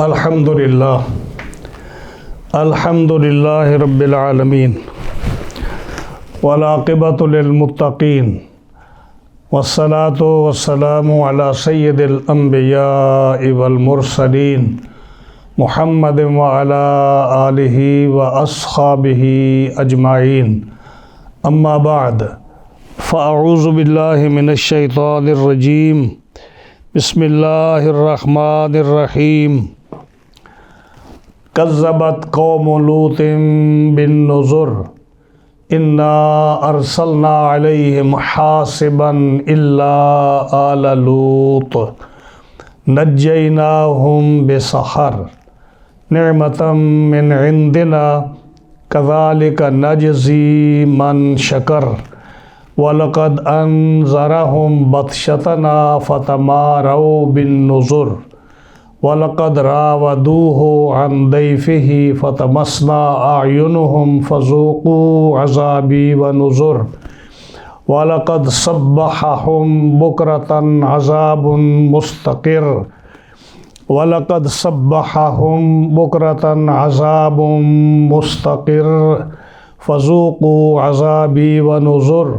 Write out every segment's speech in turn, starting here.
الحمدللہ رب العالمین والعاقبۃ للمتقین والصلاة والسلام علی سید الانبیاء والمرسلین محمد وعلی آلہ واصحابہ اجمعین اما بعد فاعوذ باللہ من الشیطان الرجیم بسم اللہ الرحمن الرحیم کذبت قوم لوط بالنذر انا ارسلنا علیہم حاصبا الا آل لوط نجیناہم بسحر نعمتا من عندنا کذالک نجزی من شکر وَلَقَدْ أَنذَرَهُمْ بَطْشَتَنَا فَتَمَارَوْا بِالنُّذُرِ وَلَقَدْ رَاوَدُوهُ عَنْ ضَيْفِهِ فَطَمَسْنَا أَعْيُنَهُمْ فَذُوقُوا عَذَابِي وَنُذُرِ وَلَقَدْ صَبَّحَهُمْ بُكْرَةً عَذَابٌ مُسْتَقِرٌ وَلَقَدْ صَبَّحَهُمْ بُكْرَةً عَذَابٌ مُسْتَقِرٌ فَذُوقُوا عَذَابِي وَنُذُرِ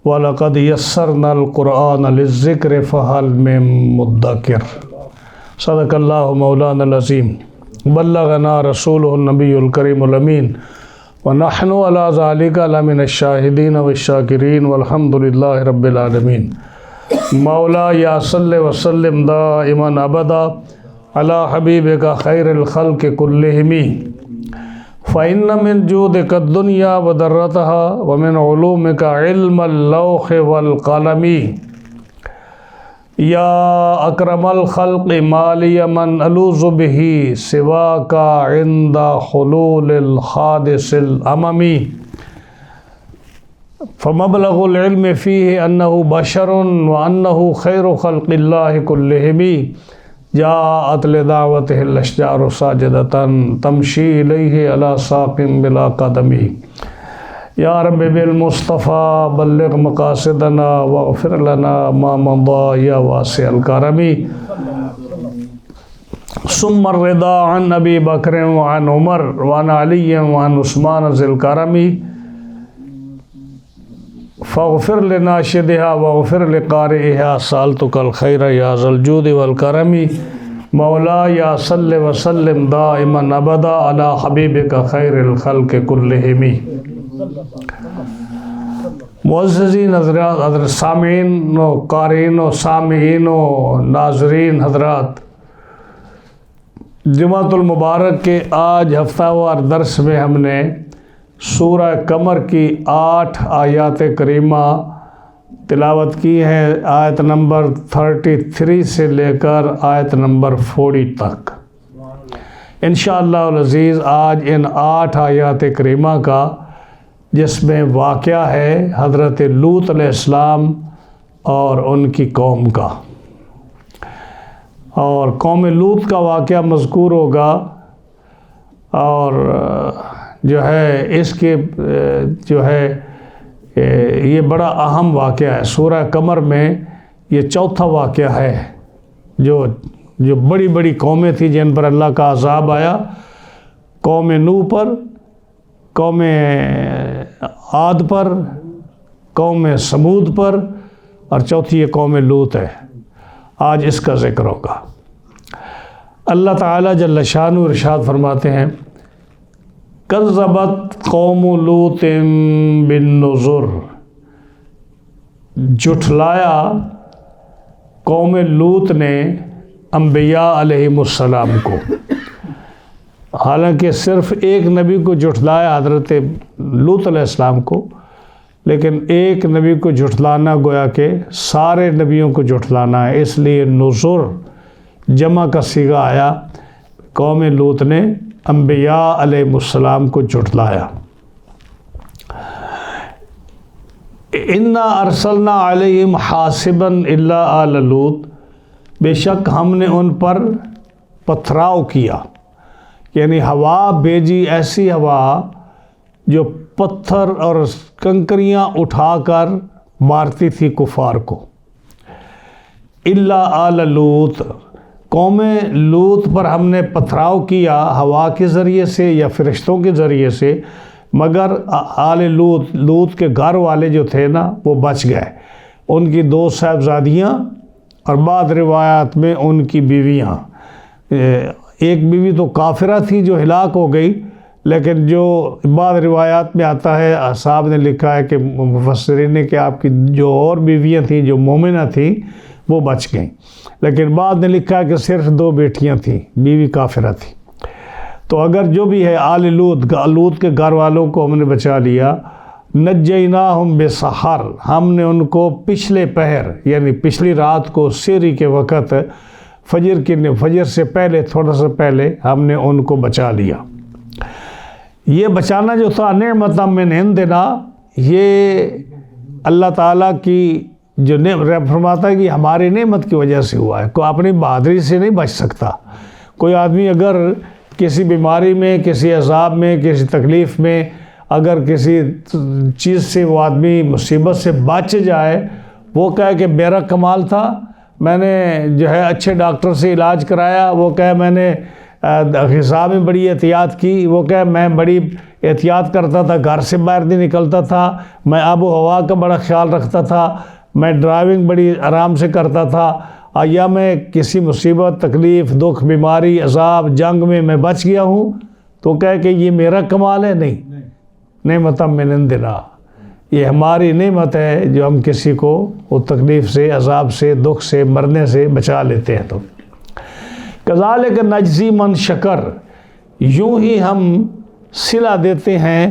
وَلَقَدْ يَسَّرْنَا الْقُرْآنَ لِلذِّكْرِ فَهَلْ مِن مُدَّكِرٍ صدق اللہ مولانا العظیم بلغنا رسولہ النبی الکریم الامین ونحن علی ذالک لمن الشاہدین والشاکرین والحمد للہ رب العالمین مولا یا صلی وسلم دائما ابدا علی حبیبک خیر الخلق کلہم فإن من جودك الدنيا وضرتها ومن علومك علم اللوح والقلم یا اکرم الخلق مالی من الوذ به سواك عند حلول الحادث الاممی فمبلغ العلم فيه انه بشر وانه خیر خلق اللہ كلهم جاءت لدعوته الاشجار ساجدة تمشي الیہ علی ساق بلا قدم یا رب بالمصطفیٰ بلغ مقاصدنا واغفر لنا ما مضى یا واسع الکرم ثم الرضا عن ابی بکر وعن عمر وعن علی وعن عثمان ذی الکرم فاغفر لناشدها واغفر لقارئها سألتك الخير يا ذا الجود والكرم مولا یا صلی وسلم دائما ابدا على حبیبک خیر الخلق كلهم معززین حضرات سامعین و قارئین و سامعین و ناظرین حضرات، جمعۃ المبارک کے آج ہفتہ وار درس میں ہم نے سورہ قمر کی 8 آیات کریمہ تلاوت کی ہے، آیت نمبر 33 سے لے کر آیت نمبر 40 تک۔ انشاءاللہ العزیز آج ان 8 آیات کریمہ کا جس میں واقعہ ہے حضرت لوط علیہ السلام اور ان کی قوم کا، اور قوم لوط کا واقعہ مذکور ہوگا، اور جو ہے اس کے جو ہے یہ بڑا اہم واقعہ ہے۔ سورہ قمر میں یہ چوتھا واقعہ ہے جو بڑی بڑی قومیں تھیں جن پر اللہ کا عذاب آیا، قوم نوح پر، قوم عاد پر، قوم سمود پر، اور چوتھی یہ قوم لوط ہے۔ آج اس کا ذکر ہوگا۔ اللہ تعالیٰ جل شانہ ارشاد فرماتے ہیں کذبت قوم لوط بالنذر، جھٹلایا قوم لوط نے انبیاء علیہم السلام کو۔ حالانکہ صرف ایک نبی کو جھٹلایا حضرت لوط علیہ السلام کو، لیکن ایک نبی کو جھٹلانا گویا کہ سارے نبیوں کو جھٹلانا ہے، اس لیے نذر جمع کا صیغہ آیا۔ قوم لوط نے انبیاء علیہ السلام کو جھٹلایا۔ انا ارسلنا علیہم حاصبا الا آل لوط، بے شک ہم نے ان پر پتھراؤ کیا، یعنی ہوا بھیجی، ایسی ہوا جو پتھر اور کنکریاں اٹھا کر مارتی تھی کفار کو۔ الا آل لوط، قوم لوط پر ہم نے پتھراؤ کیا ہوا کے ذریعے سے یا فرشتوں کے ذریعے سے، مگر آل لوط کے گھر والے جو تھے نا وہ بچ گئے، ان کی 2 صاحبزادیاں اور بعض روایات میں ان کی بیویاں۔ ایک بیوی تو کافرہ تھی جو ہلاک ہو گئی، لیکن جو بعض روایات میں آتا ہے، صاحب نے لکھا ہے کہ مفسرین نے کہ آپ کی جو اور بیویاں تھیں جو مومنہ تھیں وہ بچ گئیں، لیکن بعد نے لکھا ہے کہ صرف 2 بیٹیاں تھیں، بیوی کافرہ تھی۔ تو اگر جو بھی ہے آل لوط کے گھر والوں کو ہم نے بچا لیا، نجیناہم بسحر، ہم نے ان کو پچھلے پہر یعنی پچھلی رات کو سحری کے وقت فجر سے پہلے تھوڑا سا پہلے ہم نے ان کو بچا لیا۔ یہ بچانا جو تھا نعمت من عندنا، یہ اللہ تعالیٰ کی جو رب فرماتا ہے کہ ہماری نعمت کی وجہ سے ہوا ہے، کوئی اپنی بہادری سے نہیں بچ سکتا۔ کوئی آدمی اگر کسی بیماری میں، کسی عذاب میں، کسی تکلیف میں، اگر کسی چیز سے وہ آدمی مصیبت سے بچ جائے، وہ کہے کہ میرا کمال تھا، میں نے جو ہے اچھے ڈاکٹر سے علاج کرایا، وہ کہے میں نے غذا میں بڑی احتیاط کی، وہ کہے میں بڑی احتیاط کرتا تھا، گھر سے باہر نہیں نکلتا تھا، میں آب و ہوا کا بڑا خیال رکھتا تھا، میں ڈرائیونگ بڑی آرام سے کرتا تھا، یا میں کسی مصیبت، تکلیف، دکھ، بیماری، عذاب، جنگ میں بچ گیا ہوں، تو کہے کہ یہ میرا کمال ہے؟ نہیں، نعمت من عندنا، یہ ہماری نعمت ہے جو ہم کسی کو وہ تکلیف سے، عذاب سے، دکھ سے، مرنے سے بچا لیتے ہیں۔ تو کذالک نجزی من شکر، یوں ہی ہم صلہ دیتے ہیں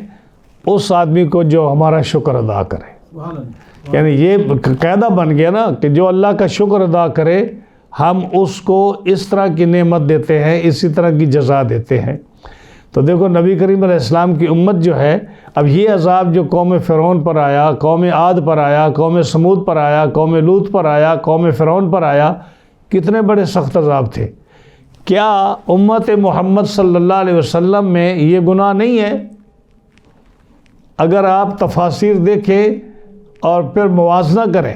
اس آدمی کو جو ہمارا شکر ادا کرے۔ یعنی یہ قاعدہ بن گیا نا کہ جو اللہ کا شکر ادا کرے ہم اس کو اس طرح کی نعمت دیتے ہیں، اسی طرح کی جزا دیتے ہیں۔ تو دیکھو نبی کریم علیہ السلام کی امت جو ہے، اب یہ عذاب جو قوم فرعون پر آیا، قوم عاد پر آیا، قوم سمود پر آیا، قوم لوط پر آیا، قوم فرعون پر آیا، کتنے بڑے سخت عذاب تھے۔ کیا امت محمد صلی اللہ علیہ وسلم میں یہ گناہ نہیں ہے؟ اگر آپ تفاسیر دیکھیں اور پھر موازنہ کریں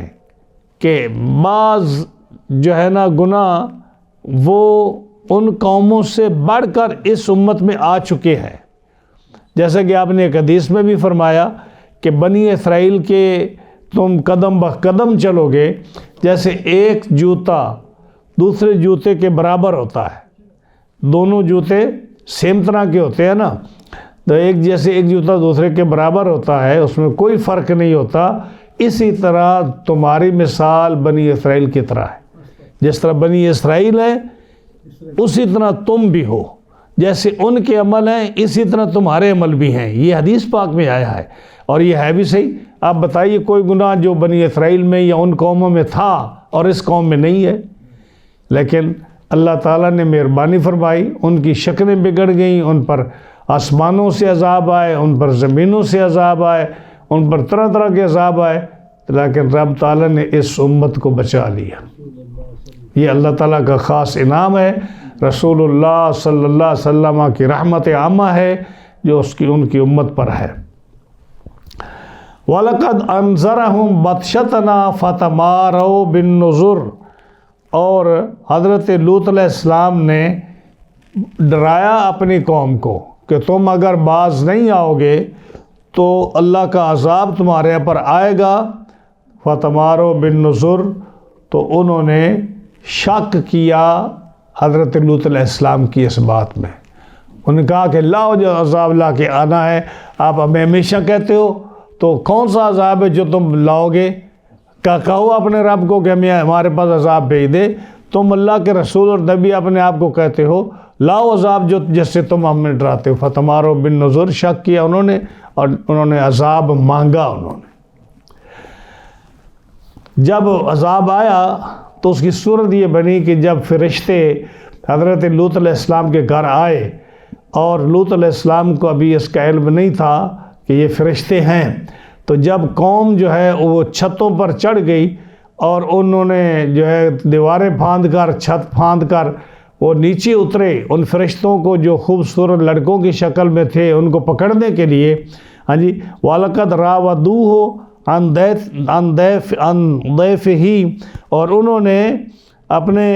کہ بعض جو ہے نا گناہ وہ ان قوموں سے بڑھ کر اس امت میں آ چکے ہیں، جیسا کہ آپ نے ایک حدیث میں بھی فرمایا کہ بنی اسرائیل کے تم قدم بقدم چلو گے، جیسے ایک جوتا دوسرے جوتے کے برابر ہوتا ہے، دونوں جوتے سیم طرح کے ہوتے ہیں نا، تو ایک جوتا دوسرے کے برابر ہوتا ہے، اس میں کوئی فرق نہیں ہوتا۔ اسی طرح تمہاری مثال بنی اسرائیل کی طرح ہے، جس طرح بنی اسرائیل ہے اسی طرح تم بھی ہو، جیسے ان کے عمل ہیں اسی طرح تمہارے عمل بھی ہیں، یہ حدیث پاک میں آیا ہے اور یہ ہے بھی صحیح۔ آپ بتائیے کوئی گناہ جو بنی اسرائیل میں یا ان قوموں میں تھا اور اس قوم میں نہیں ہے، لیکن اللہ تعالیٰ نے مہربانی فرمائی، ان کی شکلیں بگڑ گئیں، ان پر آسمانوں سے عذاب آئے، ان پر زمینوں سے عذاب آئے، ان پر طرح طرح کے عذاب آئے، لیکن رب تعالیٰ نے اس امت کو بچا لیا۔ یہ اللہ تعالیٰ کا خاص انعام ہے، رسول اللہ صلی اللہ علیہ وسلم کی رحمت عامہ ہے جو ان کی امت پر ہے۔ وَلَقَدْ أَنذَرَهُمْ بَطْشَتَنَا فَتَمَارَوْا بِالنُّذُرِ، اور حضرت لوط علیہ السلام نے ڈرایا اپنی قوم کو کہ تم اگر باز نہیں آؤ گے تو اللہ کا عذاب تمہارے پر آئے گا۔ فَتَمَارَوْا بِالنُّذُرِ، تو انہوں نے شک کیا حضرت لوط علیہ السلام کی اس بات میں، انہوں نے کہا کہ لاؤ جو عذاب لا کے آنا ہے، آپ ہمیں ہمیشہ کہتے ہو، تو کون سا عذاب ہے جو تم لاؤ گے؟ کہو اپنے رب کو کہ ہمارے پاس عذاب بھیج دے، تم اللہ کے رسول اور نبی اپنے آپ کو کہتے ہو، لاؤ عذاب جس سے تم ہمیں ڈراتے ہو۔ فَتَمَارَوْا بِالنُّذُرِ، شک کیا انہوں نے اور انہوں نے عذاب مانگا۔ انہوں نے جب عذاب آیا تو اس کی صورت یہ بنی کہ جب فرشتے حضرت لوط علیہ السلام کے گھر آئے، اور لوط علیہ السلام کو ابھی اس کا علم نہیں تھا کہ یہ فرشتے ہیں، تو جب قوم جو ہے وہ چھتوں پر چڑھ گئی اور انہوں نے جو ہے دیواریں پھاند کر، چھت پھاند کر وہ نیچے اترے، ان فرشتوں کو جو خوبصورت لڑکوں کی شکل میں تھے ان کو پکڑنے کے لیے، ہاں جی، وَلَقَدْ رَاوَدُوهُ عَنْ ضَيْفِهِ، اور انہوں نے اپنے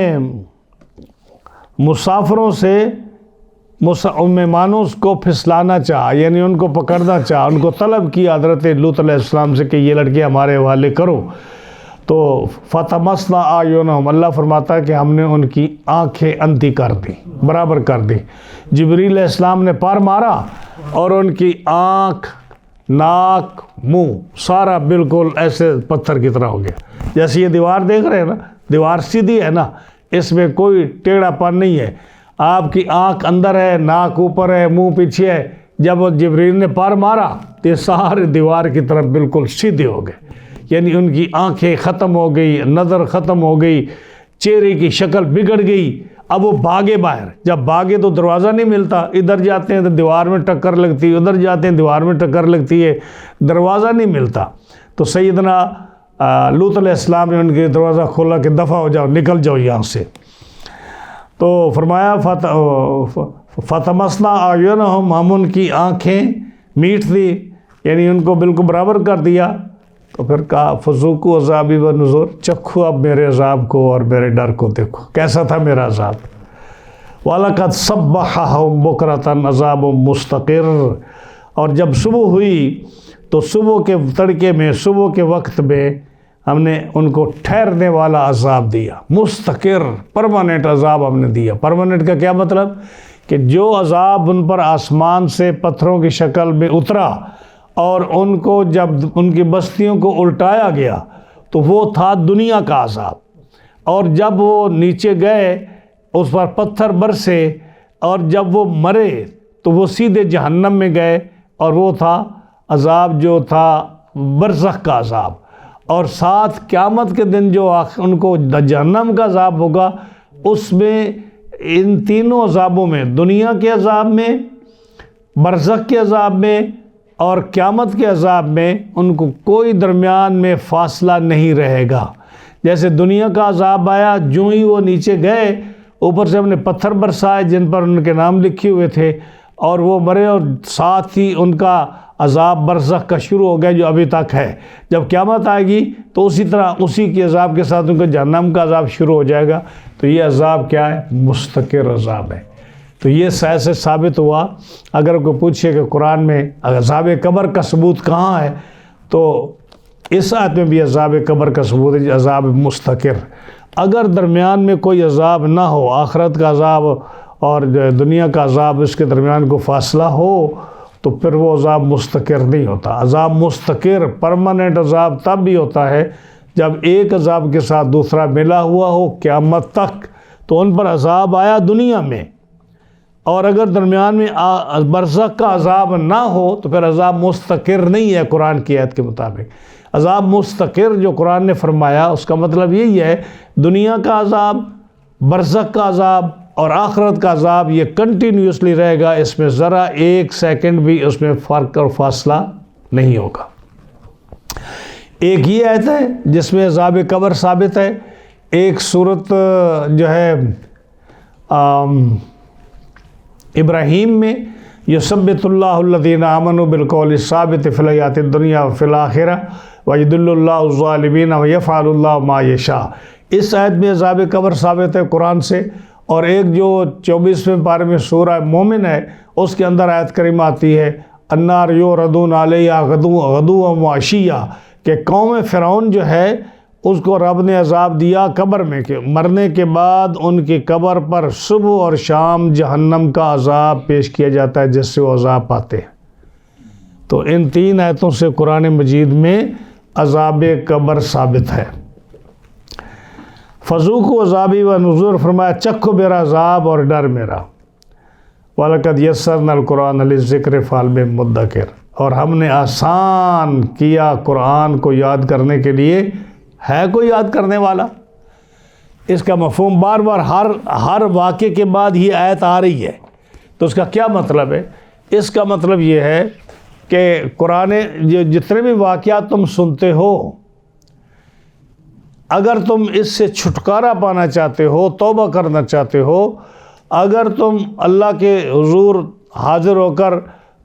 مسافروں سے مہمانوں کو پھسلانا چاہا، یعنی ان کو پکڑنا چاہا، ان کو طلب کیا حضرت لوط علیہ السلام سے کہ یہ لڑکے ہمارے حوالے کرو، تو فَطَمَسْنَا أَعْيُنَهُمْ، اللہ فرماتا ہے کہ ہم نے ان کی آنکھیں اندھی کر دی، برابر کر دی۔ جبریل علیہ السلام نے پار مارا اور ان کی آنکھ، ناک، منہ سارا بالکل ایسے پتھر کی طرح ہو گیا۔ جیسے یہ دیوار دیکھ رہے ہیں نا، دیوار سیدھی ہے نا، اس میں کوئی ٹیڑھا پن نہیں ہے۔ آپ کی آنکھ اندر ہے، ناک اوپر ہے، منہ پیچھے ہے۔ جب جبریل نے پار مارا تو یہ سارے دیوار کی طرف بالکل سیدھے ہو گئے، یعنی ان کی آنکھیں ختم ہو گئی، نظر ختم ہو گئی، چہرے کی شکل بگڑ گئی۔ اب وہ بھاگے باہر، جب بھاگے تو دروازہ نہیں ملتا، ادھر جاتے ہیں تو دیوار میں ٹکر لگتی ہے، ادھر جاتے ہیں دیوار میں ٹکر لگتی ہے، دروازہ نہیں ملتا۔ تو سیدنا لوط علیہ السلام نے ان کے دروازہ کھولا کہ دفع ہو جاؤ، نکل جاؤ یہاں سے۔ تو فرمایا فَطَمَسْنَا أَعْيُنَهُمْ، ہم ان کی آنکھیں میٹ دی، یعنی ان کو بالکل برابر کر دیا۔ تو پھر کہا فَذُوقُوا عَذَابِي وَنُذُرِ، چکھو اب میرے عذاب کو اور میرے ڈر کو دیکھو کیسا تھا میرا عذاب۔ وَلَقَدْ صَبَّحَهُمْ بُكْرَةً عَذَابٌ مُسْتَقِرٌ، اور جب صبح ہوئی تو صبح کے تڑکے میں، صبح کے وقت میں ہم نے ان کو ٹھہرنے والا عذاب دیا، مستقر پرماننٹ عذاب ہم نے دیا۔ پرماننٹ کا کیا مطلب؟ کہ جو عذاب ان پر آسمان سے پتھروں کی شکل میں اترا اور ان کو جب ان کی بستیوں کو الٹایا گیا تو وہ تھا دنیا کا عذاب، اور جب وہ نیچے گئے اس پر پتھر برسے اور جب وہ مرے تو وہ سیدھے جہنم میں گئے، اور وہ تھا عذاب جو تھا برزخ کا عذاب۔ اور ساتھ قیامت کے دن جو ان کو جہنم کا عذاب ہوگا، اس میں ان تینوں عذابوں میں، دنیا کے عذاب میں، برزخ کے عذاب میں اور قیامت کے عذاب میں، ان کو کوئی درمیان میں فاصلہ نہیں رہے گا۔ جیسے دنیا کا عذاب آیا، جو ہی وہ نیچے گئے اوپر سے ہم نے پتھر برسائے جن پر ان کے نام لکھے ہوئے تھے، اور وہ مرے، اور ساتھ ہی ان کا عذاب برزخ کا شروع ہو گیا جو ابھی تک ہے۔ جب قیامت آئے گی تو اسی طرح اسی کے عذاب کے ساتھ ان کو جہنم کا عذاب شروع ہو جائے گا۔ تو یہ عذاب کیا ہے؟ مستقر عذاب ہے۔ تو یہ سے ثابت ہوا۔ اگر کوئی پوچھے کہ قرآن میں عذاب قبر کا ثبوت کہاں ہے، تو اس آیت میں بھی عذاب قبر کا ثبوت ہے، عذاب مستقر۔ اگر درمیان میں کوئی عذاب نہ ہو، آخرت کا عذاب اور دنیا کا عذاب، اس کے درمیان کو فاصلہ ہو، تو پھر وہ عذاب مستقر نہیں ہوتا۔ عذاب مستقر پرماننٹ عذاب تب بھی ہوتا ہے جب ایک عذاب کے ساتھ دوسرا ملا ہوا ہو قیامت تک، تو ان پر عذاب آیا دنیا میں، اور اگر درمیان میں برزخ کا عذاب نہ ہو تو پھر عذاب مستقر نہیں ہے قرآن کی آیت کے مطابق۔ عذاب مستقر جو قرآن نے فرمایا اس کا مطلب یہی ہے، دنیا کا عذاب، برزخ کا عذاب اور آخرت کا عذاب یہ کنٹینیوسلی رہے گا، اس میں ذرا ایک سیکنڈ بھی اس میں فرق اور فاصلہ نہیں ہوگا۔ ایک یہ آیت ہے جس میں عذاب قبر ثابت ہے، ایک صورت جو ہے ابراہیم میں، یثبت اللہ الذین آمنوا بالقول الثابت فی الحیاۃ الدنیا وفی الآخرہ ویضل اللہ الظالمین ویفعل اللہ ما یشاء۔ اس آیت میں عذاب قبر ثابت ہے قرآن سے، اور ایک جو 24ویں پارے میں سورہ مومن ہے اس کے اندر آیت کریمہ آتی ہے، النار یعرضون علیہا غدوا وعشیا، کہ قوم فرعون جو ہے اس کو رب نے عذاب دیا قبر میں، کہ مرنے کے بعد ان کی قبر پر صبح اور شام جہنم کا عذاب پیش کیا جاتا ہے جس سے وہ عذاب پاتے ہیں۔ تو ان تین آیتوں سے قرآن مجید میں عذاب قبر ثابت ہے۔ فذوقوا عذابی ونذر، فرمایا چکھو میرا عذاب اور ڈر میرا۔ وَلَقَدْ يَسَّرْنَا الْقُرْآنَ لِلذِّكْرِ فَهَلْ مِن مُدَّكِرٍ، اور ہم نے آسان کیا قرآن کو یاد کرنے کے لیے، ہے کوئی یاد کرنے والا؟ اس کا مفہوم بار بار ہر واقعے کے بعد یہ آیت آ رہی ہے، تو اس کا کیا مطلب ہے؟ اس کا مطلب یہ ہے کہ قرآن جتنے بھی واقعات تم سنتے ہو، اگر تم اس سے چھٹکارا پانا چاہتے ہو، توبہ کرنا چاہتے ہو، اگر تم اللہ کے حضور حاضر ہو کر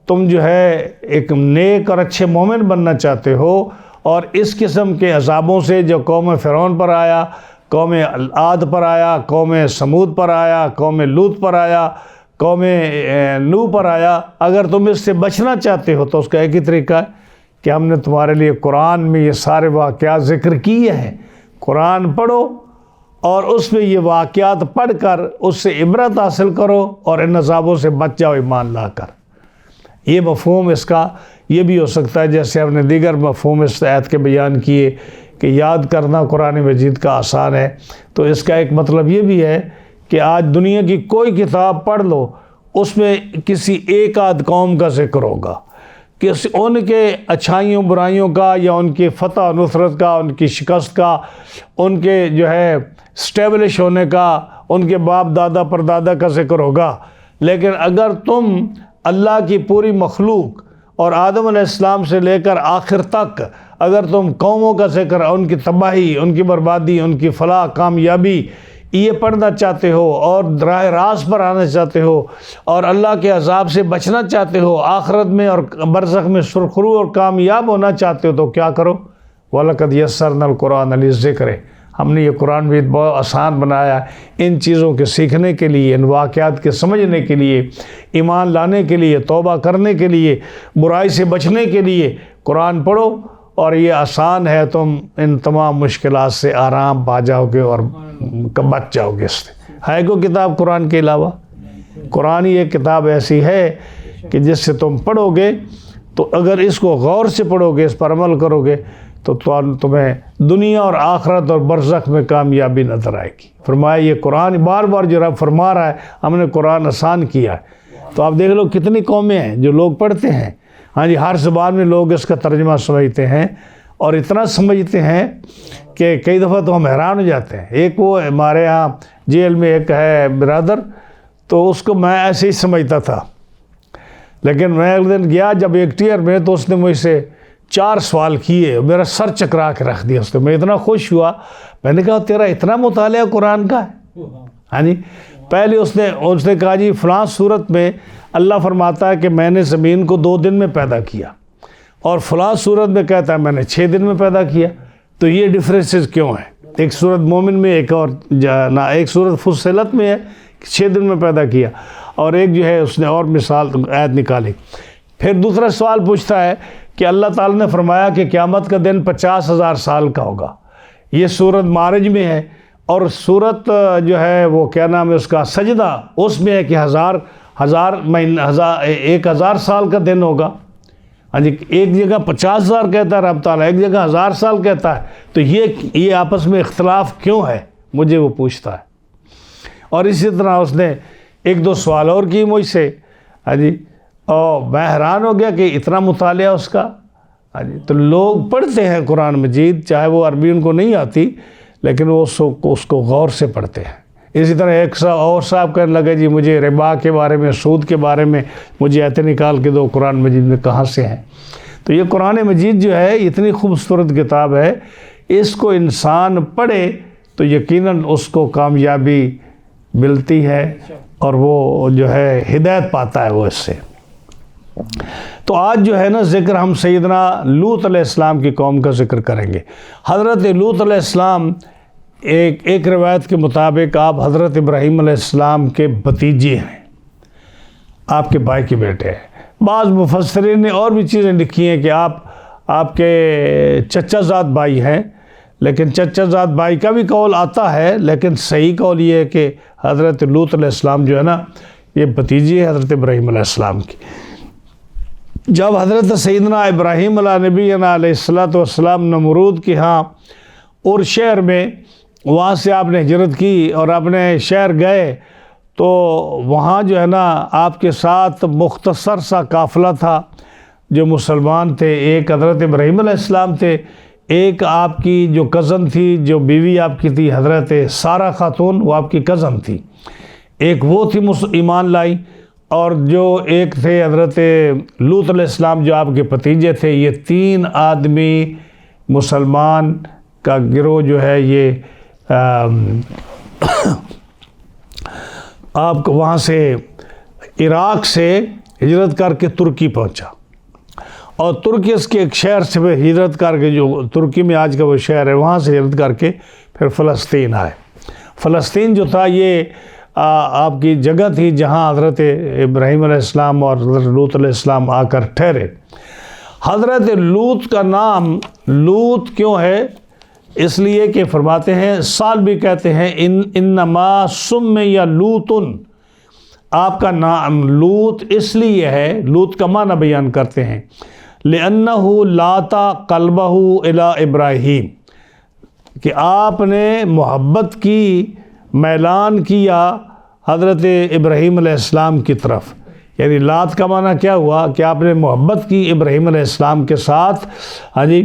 تم جو ہے ایک نیک اور اچھے مومن بننا چاہتے ہو، اور اس قسم کے عذابوں سے جو قوم فرعون پر آیا، قوم عاد پر آیا، قوم سمود پر آیا، قوم لوط پر آیا، قوم نوح پر آیا۔ اگر تم اس سے بچنا چاہتے ہو تو اس کا ایک ہی طریقہ ہے کہ ہم نے تمہارے لیے قرآن میں یہ سارے واقعات ذکر کیے ہیں، قرآن پڑھو اور اس میں یہ واقعات پڑھ کر اس سے عبرت حاصل کرو اور ان عذابوں سے بچ جاؤ ایمان لا کر۔ یہ مفہوم اس کا یہ بھی ہو سکتا ہے، جیسے ہم نے دیگر مفہوم اس آیت کے بیان کیے کہ یاد کرنا قرآن مجید کا آسان ہے، تو اس کا ایک مطلب یہ بھی ہے کہ آج دنیا کی کوئی کتاب پڑھ لو، اس میں کسی ایک آدھ قوم کا ذکر ہوگا، کہ ان کے اچھائیوں برائیوں کا یا ان کی فتح و نصرت کا، ان کی شکست کا، ان کے جو ہے اسٹیبلش ہونے کا، ان کے باپ دادا پردادا کا ذکر ہوگا۔ لیکن اگر تم اللہ کی پوری مخلوق اور آدم علیہ السلام سے لے کر آخر تک اگر تم قوموں کا ذکر، ان کی تباہی، ان کی بربادی، ان کی فلاح کامیابی یہ پڑھنا چاہتے ہو اور راہ راست پر آنا چاہتے ہو اور اللہ کے عذاب سے بچنا چاہتے ہو، آخرت میں اور برزخ میں سرخرو اور کامیاب ہونا چاہتے ہو، تو کیا کرو؟ وَلَقَدْ يَسَّرْنَا الْقُرْآنَ لِلذِّكْرِ، ہم نے یہ قرآن بھی بہت آسان بنایا ان چیزوں کے سیکھنے کے لیے، ان واقعات کے سمجھنے کے لیے، ایمان لانے کے لیے، توبہ کرنے کے لیے، برائی سے بچنے کے لیے قرآن پڑھو، اور یہ آسان ہے، تم ان تمام مشکلات سے آرام پا جاؤ گے اور بچ جاؤ گے اس سے۔ ہے کوئی کتاب قرآن کے علاوہ؟ قرآن ہی ایک کتاب ایسی ہے کہ جس سے تم پڑھو گے تو اگر اس کو غور سے پڑھو گے، اس پر عمل کرو گے تو تمہیں دنیا اور آخرت اور برزخ میں کامیابی نظر آئے گی۔ فرمایا یہ قرآن بار بار جو رب فرما رہا ہے ہم نے قرآن آسان کیا ہے، تو آپ دیکھ لو کتنی قومیں ہیں جو لوگ پڑھتے ہیں، ہاں جی، ہر زبان میں لوگ اس کا ترجمہ سمجھتے ہیں اور اتنا سمجھتے ہیں کہ کئی دفعہ تو ہم حیران ہو جاتے ہیں۔ ایک وہ ہمارے ہاں جیل میں ایک ہے برادر، تو اس کو میں ایسے ہی سمجھتا تھا، لیکن میں ایک دن گیا جب ایک ٹیئر میں تو اس نے مجھ سے 4 سوال کیے، میرا سر چکرا کے رکھ دیا اس نے۔ میں اتنا خوش ہوا، میں نے کہا تیرا اتنا مطالعہ قرآن کا ہے؟ ہاں جی، پہلے اس نے کہا جی فلاں صورت میں اللہ فرماتا ہے کہ میں نے زمین کو 2 دن میں پیدا کیا، اور فلاں صورت میں کہتا ہے میں نے 6 دن میں پیدا کیا، تو یہ ڈفرینسز کیوں ہیں؟ ایک صورت مومن میں، ایک اور ایک صورت فصلت میں ہے 6 دن میں پیدا کیا، اور ایک جو ہے اس نے اور مثال آیت نکالی۔ پھر دوسرا سوال پوچھتا ہے کہ اللہ تعالیٰ نے فرمایا کہ قیامت کا دن 50,000 سال کا ہوگا، یہ صورت معرج میں ہے، اور صورت جو ہے وہ کیا نام ہے اس کا سجدہ، اس میں ہے کہ 1,000 سال کا دن ہوگا۔ ہاں جی، ایک جگہ 50,000 کہتا ہے رب تعالیٰ، ایک جگہ 1,000 سال کہتا ہے، تو یہ آپس میں اختلاف کیوں ہے؟ مجھے وہ پوچھتا ہے۔ اور اسی طرح اس نے 1-2 سوال اور کی مجھ سے، ہاں جی، اور میں حیران ہو گیا کہ اتنا مطالعہ اس کا۔ ہاں جی، تو لوگ پڑھتے ہیں قرآن مجید، چاہے وہ عربی ان کو نہیں آتی، لیکن وہ اس کو غور سے پڑھتے ہیں۔ اسی طرح ایک اور صاحب کہنے لگے جی مجھے ربا کے بارے میں، سود کے بارے میں مجھے ایتیں نکال کے دو، قرآن مجید میں کہاں سے ہیں؟ تو یہ قرآن مجید جو ہے اتنی خوبصورت کتاب ہے، اس کو انسان پڑھے تو یقیناً اس کو کامیابی ملتی ہے اور وہ جو ہے ہدایت پاتا ہے وہ اس سے۔ تو آج جو ہے نا ذکر ہم سیدنا لوط علیہ السلام کی قوم کا ذکر کریں گے۔ حضرت لوط علیہ السلام ایک روایت کے مطابق آپ حضرت ابراہیم علیہ السلام کے بھتیجے ہیں، آپ کے بھائی کے بیٹے ہیں۔ بعض مفسرین نے اور بھی چیزیں لکھی ہیں کہ آپ کے چچا زاد بھائی ہیں، لیکن چچا زاد بھائی کا بھی قول آتا ہے، لیکن صحیح قول یہ ہے کہ حضرت لوط علیہ السلام جو ہے نا یہ بھتیجے ہیں حضرت ابراہیم علیہ السلام کی۔ جب حضرت سیدنا ابراہیم علیہ نبینا علیہ السلام نمرود کے ہاں اور شہر میں وہاں سے آپ نے ہجرت کی اور اپنے شہر گئے، تو وہاں جو ہے نا آپ کے ساتھ مختصر سا قافلہ تھا جو مسلمان تھے۔ ایک حضرت ابراہیم علیہ السلام تھے، ایک آپ کی جو کزن تھی، جو بیوی آپ کی تھی حضرت سارہ خاتون، وہ آپ کی کزن تھی، ایک وہ تھی ایمان لائی، اور جو ایک تھے حضرت لوط علیہ السلام جو آپ کے بھتیجے تھے۔ یہ 3 آدمی مسلمان کا گروہ جو ہے یہ آپ کو وہاں سے عراق سے ہجرت کر کے ترکی پہنچا، اور ترکی اس کے ایک شہر سے ہجرت کر کے، جو ترکی میں آج کا وہ شہر ہے، وہاں سے ہجرت کر کے پھر فلسطین آئے۔ فلسطین جو تھا یہ آپ کی جگہ تھی جہاں حضرت ابراہیم علیہ السلام اور حضرت لوط علیہ السلام آ کر ٹھہرے۔ حضرت لوط کا نام لوط کیوں ہے؟ اس لیے کہ فرماتے ہیں، سال بھی کہتے ہیں انما سمی لوطن، آپ کا نام لوط اس لیے ہے، لوط کا معنی بیان کرتے ہیں، لِأَنَّهُ لَاطَ قَلْبَهُ إِلَىٰ ابراہیم، کہ آپ نے محبت کی، میلان کیا حضرت ابراہیم علیہ السلام کی طرف۔ یعنی لات کا معنی کیا ہوا کہ آپ نے محبت کی ابراہیم علیہ السلام کے ساتھ۔ ہاں جی،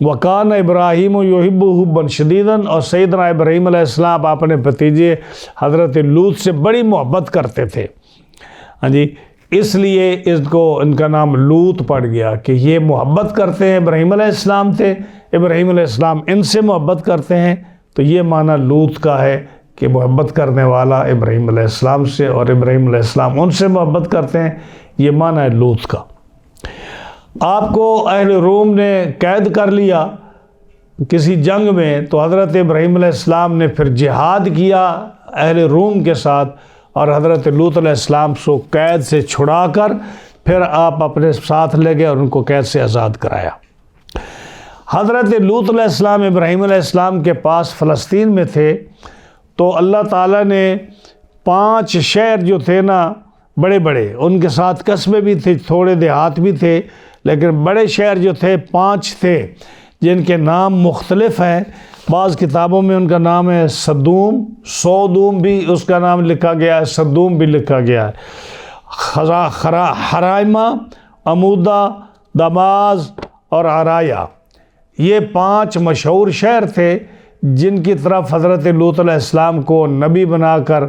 وَكَانَ إِبْرَاهِيمُ يُحِبُّ حُبًّا شَدِيدًا، اور سیدنا ابراہیم علیہ السلام اپنے بھتیجے حضرت لوط سے بڑی محبت کرتے تھے۔ ہاں جی، اس لیے ان کا نام لوط پڑ گیا کہ یہ محبت کرتے ہیں، ابراہیم علیہ السلام تھے، ابراہیم علیہ السلام ان سے محبت کرتے ہیں، تو یہ معنی لوط کا ہے کہ محبت کرنے والا ابراہیم علیہ السلام سے، اور ابراہیم علیہ السلام ان سے محبت کرتے ہیں، یہ معنی ہے لوط کا۔ آپ کو اہل روم نے قید کر لیا کسی جنگ میں، تو حضرت ابراہیم علیہ السلام نے پھر جہاد کیا اہل روم کے ساتھ، اور حضرت لوط علیہ السلام کو قید سے چھڑا کر پھر آپ اپنے ساتھ لے گئے اور ان کو قید سے آزاد کرایا۔ حضرت لوط علیہ السلام ابراہیم علیہ السلام کے پاس فلسطین میں تھے، تو اللہ تعالیٰ نے 5 شہر جو تھے نا بڑے بڑے، ان کے ساتھ قصبے بھی تھے، تھوڑے دیہات بھی تھے، لیکن بڑے شہر جو تھے 5 تھے جن کے نام مختلف ہیں۔ بعض کتابوں میں ان کا نام ہے سدوم، سودوم بھی اس کا نام لکھا گیا ہے، سدوم بھی لکھا گیا ہے، حرائمہ، عمودہ، دماز اور عرایا، یہ 5 مشہور شہر تھے جن کی طرف حضرت لوط علیہ السلام کو نبی بنا کر،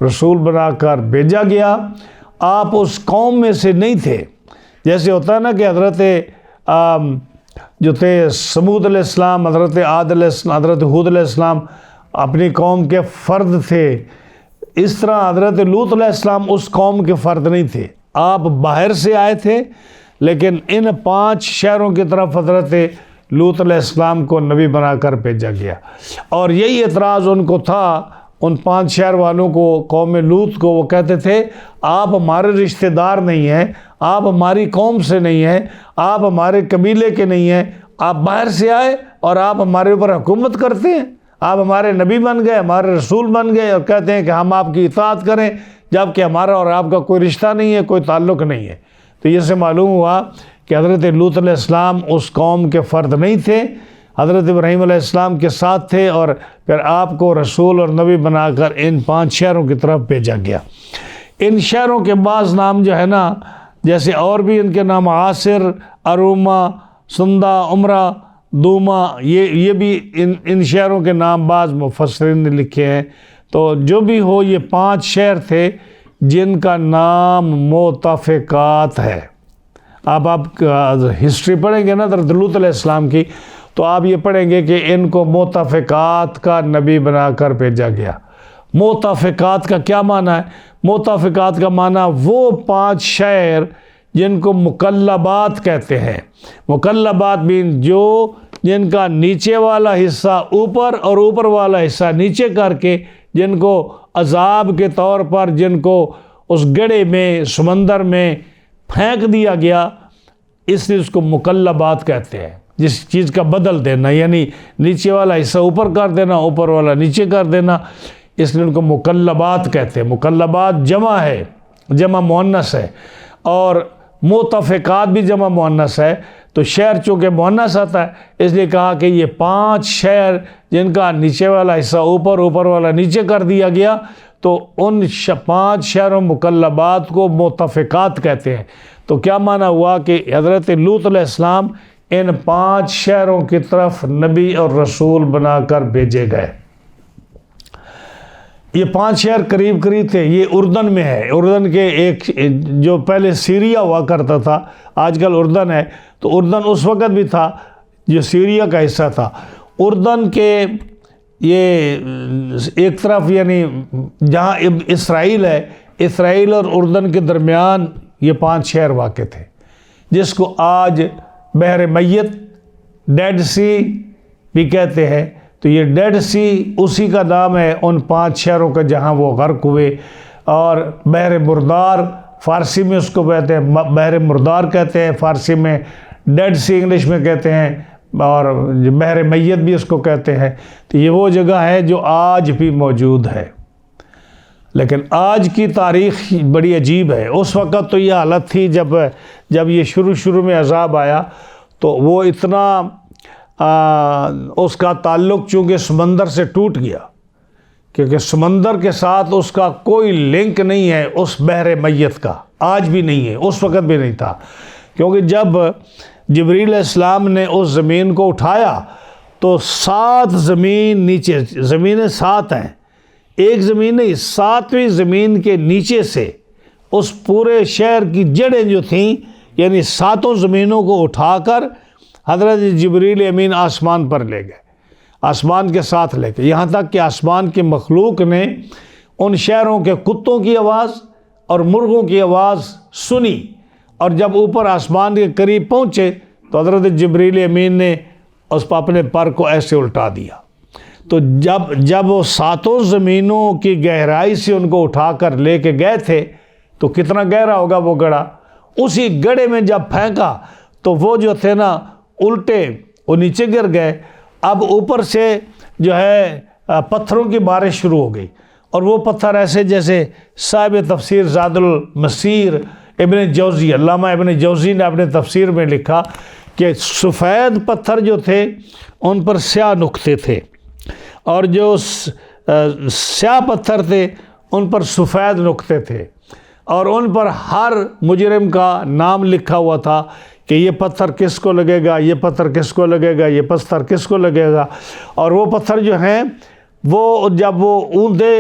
رسول بنا کر بھیجا گیا۔ آپ اس قوم میں سے نہیں تھے، جیسے ہوتا ہے نا کہ حضرت جو تھے سمود علیہ السلام، حضرت عاد علیہ السلام، حضرت ہود علیہ السلام اپنی قوم کے فرد تھے، اس طرح حضرت لوط علیہ السلام اس قوم کے فرد نہیں تھے، آپ باہر سے آئے تھے، لیکن ان 5 شہروں کی طرف حضرت لوط علیہ السلام کو نبی بنا کر بھیجا گیا۔ اور یہی اعتراض ان کو تھا، ان 5 شہر والوں کو، قوم لوط کو، وہ کہتے تھے آپ ہمارے رشتہ دار نہیں ہیں، آپ ہماری قوم سے نہیں ہیں، آپ ہمارے قبیلے کے نہیں ہیں، آپ باہر سے آئے اور آپ ہمارے اوپر حکومت کرتے ہیں، آپ ہمارے نبی بن گئے، ہمارے رسول بن گئے، اور کہتے ہیں کہ ہم آپ کی اطاعت کریں، جبکہ ہمارا اور آپ کا کوئی رشتہ نہیں ہے، کوئی تعلق نہیں ہے۔ تو یہ سے معلوم ہوا کہ حضرت لوط علیہ السلام اس قوم کے فرد نہیں تھے، حضرت ابراہیم علیہ السلام کے ساتھ تھے، اور پھر آپ کو رسول اور نبی بنا کر ان 5 شہروں کی طرف بھیجا گیا۔ ان شہروں کے بعض نام جو ہے نا، جیسے اور بھی ان کے نام عاصر، اروما، سندہ، عمرہ، دوما، یہ بھی ان شہروں کے نام بعض مفسرین نے لکھے ہیں۔ تو جو بھی ہو، یہ 5 شہر تھے جن کا نام متفقات ہے۔ آپ ہسٹری پڑھیں گے نا حضرت لوط علیہ السلام کی، تو آپ یہ پڑھیں گے کہ ان کو متفقات کا نبی بنا کر بھیجا گیا۔ متفقات کا کیا معنی ہے؟ متفقات کا معنی وہ 5 شہر جن کو مقلبات کہتے ہیں۔ مقلبات بھی جن کا نیچے والا حصہ اوپر اور اوپر والا حصہ نیچے کر کے، جن کو عذاب کے طور پر جن کو اس گڑھے میں، سمندر میں پھینک دیا گیا، اس لیے اس کو مقلبات کہتے ہیں۔ جس چیز کا بدل دینا، یعنی نیچے والا حصہ اوپر کر دینا، اوپر والا نیچے کر دینا، اس لیے ان کو مقلبات کہتے ہیں۔ مقلبات جمع ہے، جمع مؤنث ہے، اور متفقات بھی جمع مؤنث ہے، تو شہر چونکہ مؤنث آتا ہے، اس لیے کہا کہ یہ 5 شہر جن کا نیچے والا حصہ اوپر، اوپر والا نیچے کر دیا گیا، تو ان 5 شہروں مقلبات کو متفقات کہتے ہیں۔ تو کیا معنی ہوا کہ حضرت لوط علیہ السلام ان 5 شہروں کی طرف نبی اور رسول بنا کر بھیجے گئے۔ یہ 5 شہر قریب قریب تھے، یہ اردن میں ہے۔ اردن کے ایک جو پہلے سیریا ہوا کرتا تھا، آج کل اردن ہے، تو اردن اس وقت بھی تھا جو سیریا کا حصہ تھا۔ اردن کے یہ ایک طرف، یعنی جہاں اسرائیل ہے، اسرائیل اور اردن کے درمیان یہ 5 شہر واقع تھے، جس کو آج بحر میت، ڈیڈ سی بھی کہتے ہیں۔ تو یہ ڈیڈ سی اسی کا نام ہے ان 5 شہروں کا جہاں وہ غرق ہوئے. اور بحر مردار فارسی میں اس کو کہتے ہیں، بحر مردار کہتے ہیں فارسی میں، ڈیڈ سی انگلش میں کہتے ہیں، اور بحر میت بھی اس کو کہتے ہیں. تو یہ وہ جگہ ہے جو آج بھی موجود ہے. لیکن آج کی تاریخ بڑی عجیب ہے. اس وقت تو یہ حالت تھی جب یہ شروع میں عذاب آیا تو وہ اتنا اس کا تعلق چونکہ سمندر سے ٹوٹ گیا، کیونکہ سمندر کے ساتھ اس کا کوئی لنک نہیں ہے اس بحر میت کا، آج بھی نہیں ہے، اس وقت بھی نہیں تھا. کیونکہ جب جبریل علیہ السلام نے اس زمین کو اٹھایا تو 7 زمین نیچے، زمینیں 7 ہیں، ایک زمین نہیں، 7ویں زمین کے نیچے سے اس پورے شہر کی جڑیں جو تھیں، یعنی 7 زمینوں کو اٹھا کر حضرت جبریل امین آسمان پر لے گئے، آسمان کے ساتھ لے کے، یہاں تک کہ آسمان کی مخلوق نے ان شہروں کے کتوں کی آواز اور مرغوں کی آواز سنی، اور جب اوپر آسمان کے قریب پہنچے تو حضرت جبریل امین نے اس پر اپنے پر کو ایسے الٹا دیا. تو جب وہ 7 زمینوں کی گہرائی سے ان کو اٹھا کر لے کے گئے تھے تو کتنا گہرا ہوگا وہ گڑھا، اسی گڑھے میں جب پھینکا تو وہ جو تھے نا الٹے، وہ نیچے گر گئے. اب اوپر سے جو ہے پتھروں کی بارش شروع ہو گئی، اور وہ پتھر ایسے جیسے صاحب تفسیر زاد المسیر ابن جوزی، علامہ ابن جوزی نے اپنے تفسیر میں لکھا کہ سفید پتھر جو تھے ان پر سیاہ نقطے تھے، اور جو سیاہ پتھر تھے ان پر سفید نقطے تھے، اور ان پر ہر مجرم کا نام لکھا ہوا تھا کہ یہ پتھر کس کو لگے گا، یہ پتھر کس کو لگے گا، یہ پتھر کس کو لگے گا. اور وہ پتھر جو ہیں وہ جب وہ اوندے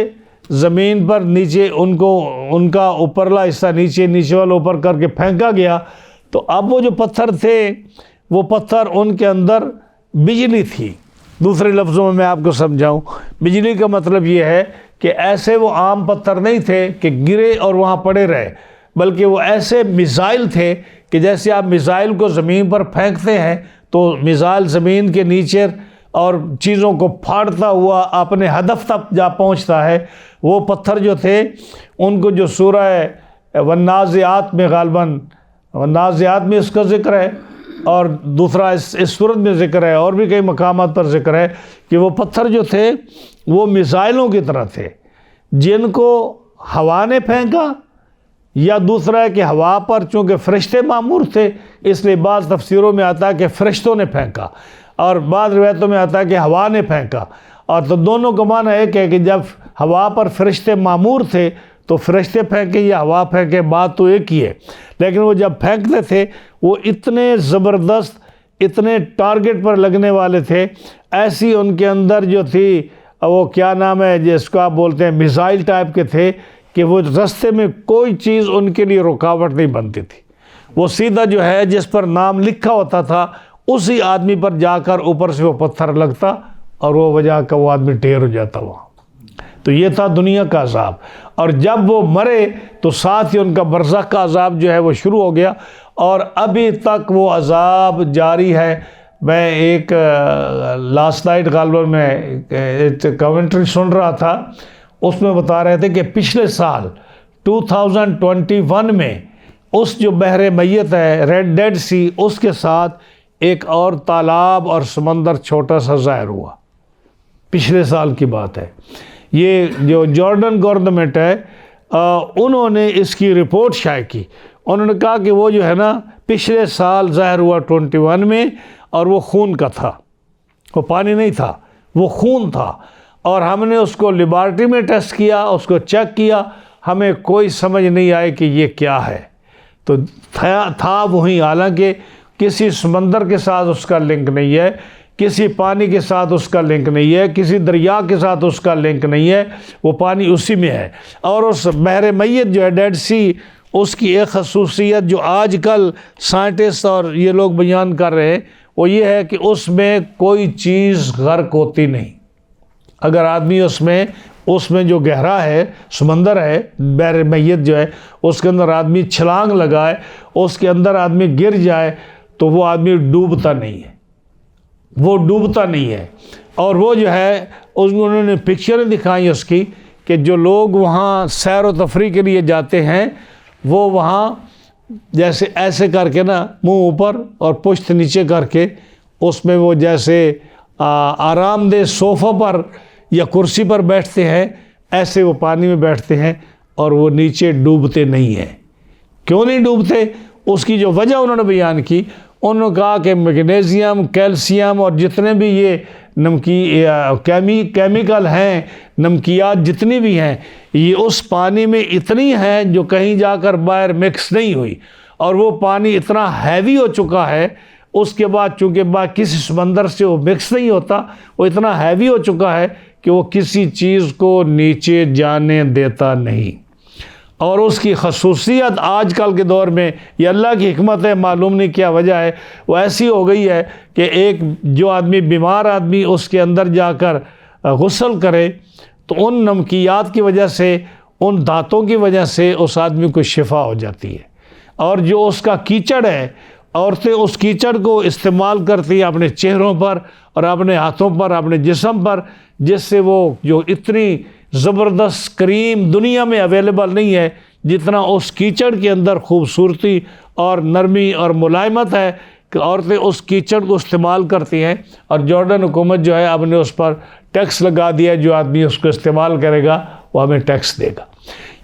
زمین پر نیچے ان کا اوپرلا حصہ نیچے والا اوپر کر کے پھینکا گیا، تو اب وہ جو پتھر تھے وہ پتھر ان کے اندر بجلی تھی. دوسرے لفظوں میں آپ کو سمجھاؤں، بجلی کا مطلب یہ ہے کہ ایسے وہ عام پتھر نہیں تھے کہ گرے اور وہاں پڑے رہے، بلکہ وہ ایسے میزائل تھے کہ جیسے آپ میزائل کو زمین پر پھینکتے ہیں تو میزائل زمین کے نیچے اور چیزوں کو پھاڑتا ہوا اپنے ہدف تک جا پہنچتا ہے. وہ پتھر جو تھے ان کو جو سورہ والنازعات میں غالباً والنازعات میں اس کا ذکر ہے، اور دوسرا اس صورت میں ذکر ہے، اور بھی کئی مقامات پر ذکر ہے کہ وہ پتھر جو تھے وہ میزائلوں کی طرح تھے جن کو ہوا نے پھینکا، یا دوسرا ہے کہ ہوا پر چونکہ فرشتے معمور تھے اس لیے بعض تفسیروں میں آتا ہے کہ فرشتوں نے پھینکا، اور بعض روایتوں میں آتا ہے کہ ہوا نے پھینکا. اور تو دونوں کا معنی ایک ہے کہ جب ہوا پر فرشتے معمور تھے تو فرشتے پھینکے یا ہوا پھینکے، بات تو ایک ہی ہے. لیکن وہ جب پھینکتے تھے وہ اتنے زبردست، اتنے ٹارگٹ پر لگنے والے تھے، ایسی ان کے اندر جو تھی وہ کیا نام ہے جس کو آپ بولتے ہیں میزائل ٹائپ کے تھے، کہ وہ رستے میں کوئی چیز ان کے لیے رکاوٹ نہیں بنتی تھی. وہ سیدھا جو ہے جس پر نام لکھا ہوتا تھا اسی آدمی پر جا کر اوپر سے وہ پتھر لگتا اور وہ وجہ کا وہ آدمی ڈھیر ہو جاتا وہاں. تو یہ تھا دنیا کا عذاب. اور جب وہ مرے تو ساتھ ہی ان کا برزخ کا عذاب جو ہے وہ شروع ہو گیا، اور ابھی تک وہ عذاب جاری ہے. میں ایک لاسٹ نائٹ غالباً میں کمنٹری سن رہا تھا، اس میں بتا رہے تھے کہ پچھلے سال 2021 میں اس جو بحر میت ہے ریڈ ڈیڈ سی، اس کے ساتھ ایک اور تالاب اور سمندر چھوٹا سا ظاہر ہوا. پچھلے سال کی بات ہے. یہ جو جارڈن گورنمنٹ ہے انہوں نے اس کی رپورٹ شائع کی. انہوں نے کہا کہ وہ جو ہے نا پچھلے سال ظاہر ہوا 21 میں، اور وہ خون کا تھا، وہ پانی نہیں تھا، وہ خون تھا. اور ہم نے اس کو لیبارٹری میں ٹیسٹ کیا، اس کو چیک کیا، ہمیں کوئی سمجھ نہیں آئی کہ یہ کیا ہے. تو تھا وہی، حالانکہ کسی سمندر کے ساتھ اس کا لنک نہیں ہے، کسی پانی کے ساتھ اس کا لنک نہیں ہے، کسی دریا کے ساتھ اس کا لنک نہیں ہے، وہ پانی اسی میں ہے. اور اس بحر میت جو ہے ڈیڈ سی، اس کی ایک خصوصیت جو آج کل سائنٹسٹ اور یہ لوگ بیان کر رہے ہیں وہ یہ ہے کہ اس میں کوئی چیز غرق ہوتی نہیں. اگر آدمی اس میں جو گہرا ہے سمندر ہے، بحر میت جو ہے اس کے اندر آدمی چھلانگ لگائے، اس کے اندر آدمی گر جائے تو وہ آدمی ڈوبتا نہیں ہے. وہ ڈوبتا نہیں ہے۔ اور وہ جو ہے انہوں نے پکچریں دکھائی اس کی کہ جو لوگ وہاں سیر و تفریح کے لیے جاتے ہیں وہ وہاں جیسے ایسے کر کے نا منہ اوپر اور پشت نیچے کر کے اس میں وہ جیسے آرام دہ صوفہ پر یا کرسی پر بیٹھتے ہیں ایسے وہ پانی میں بیٹھتے ہیں اور وہ نیچے ڈوبتے نہیں ہیں۔ کیوں نہیں ڈوبتے؟ اس کی جو وجہ انہوں نے بیان کی، انہوں نے کہا کہ میگنیزیم، کیلشیم اور جتنے بھی یہ کیمیکل ہیں، نمکیات جتنی بھی ہیں، یہ اس پانی میں اتنی ہیں جو کہیں جا کر باہر مکس نہیں ہوئی، اور وہ پانی اتنا ہیوی ہو چکا ہے اس کے بعد، چونکہ کسی سمندر سے وہ مکس نہیں ہوتا، وہ اتنا ہیوی ہو چکا ہے کہ وہ کسی چیز کو نیچے جانے دیتا نہیں۔ اور اس کی خصوصیت آج کل کے دور میں یہ اللہ کی حکمت ہے، معلوم نہیں کیا وجہ ہے، وہ ایسی ہو گئی ہے کہ ایک جو آدمی بیمار آدمی اس کے اندر جا کر غسل کرے تو ان نمکیات کی وجہ سے، ان دھاتوں کی وجہ سے اس آدمی کو شفا ہو جاتی ہے۔ اور جو اس کا کیچڑ ہے، عورتیں اس کیچڑ کو استعمال کرتی ہیں اپنے چہروں پر اور اپنے ہاتھوں پر، اپنے جسم پر، جس سے وہ جو اتنی زبردست کریم دنیا میں اویلیبل نہیں ہے جتنا اس کیچڑ کے اندر خوبصورتی اور نرمی اور ملائمت ہے کہ عورتیں اس کیچڑ کو استعمال کرتی ہیں۔ اور جارڈن حکومت جو ہے اب نے اس پر ٹیکس لگا دیا ہے، جو آدمی اس کو استعمال کرے گا وہ ہمیں ٹیکس دے گا۔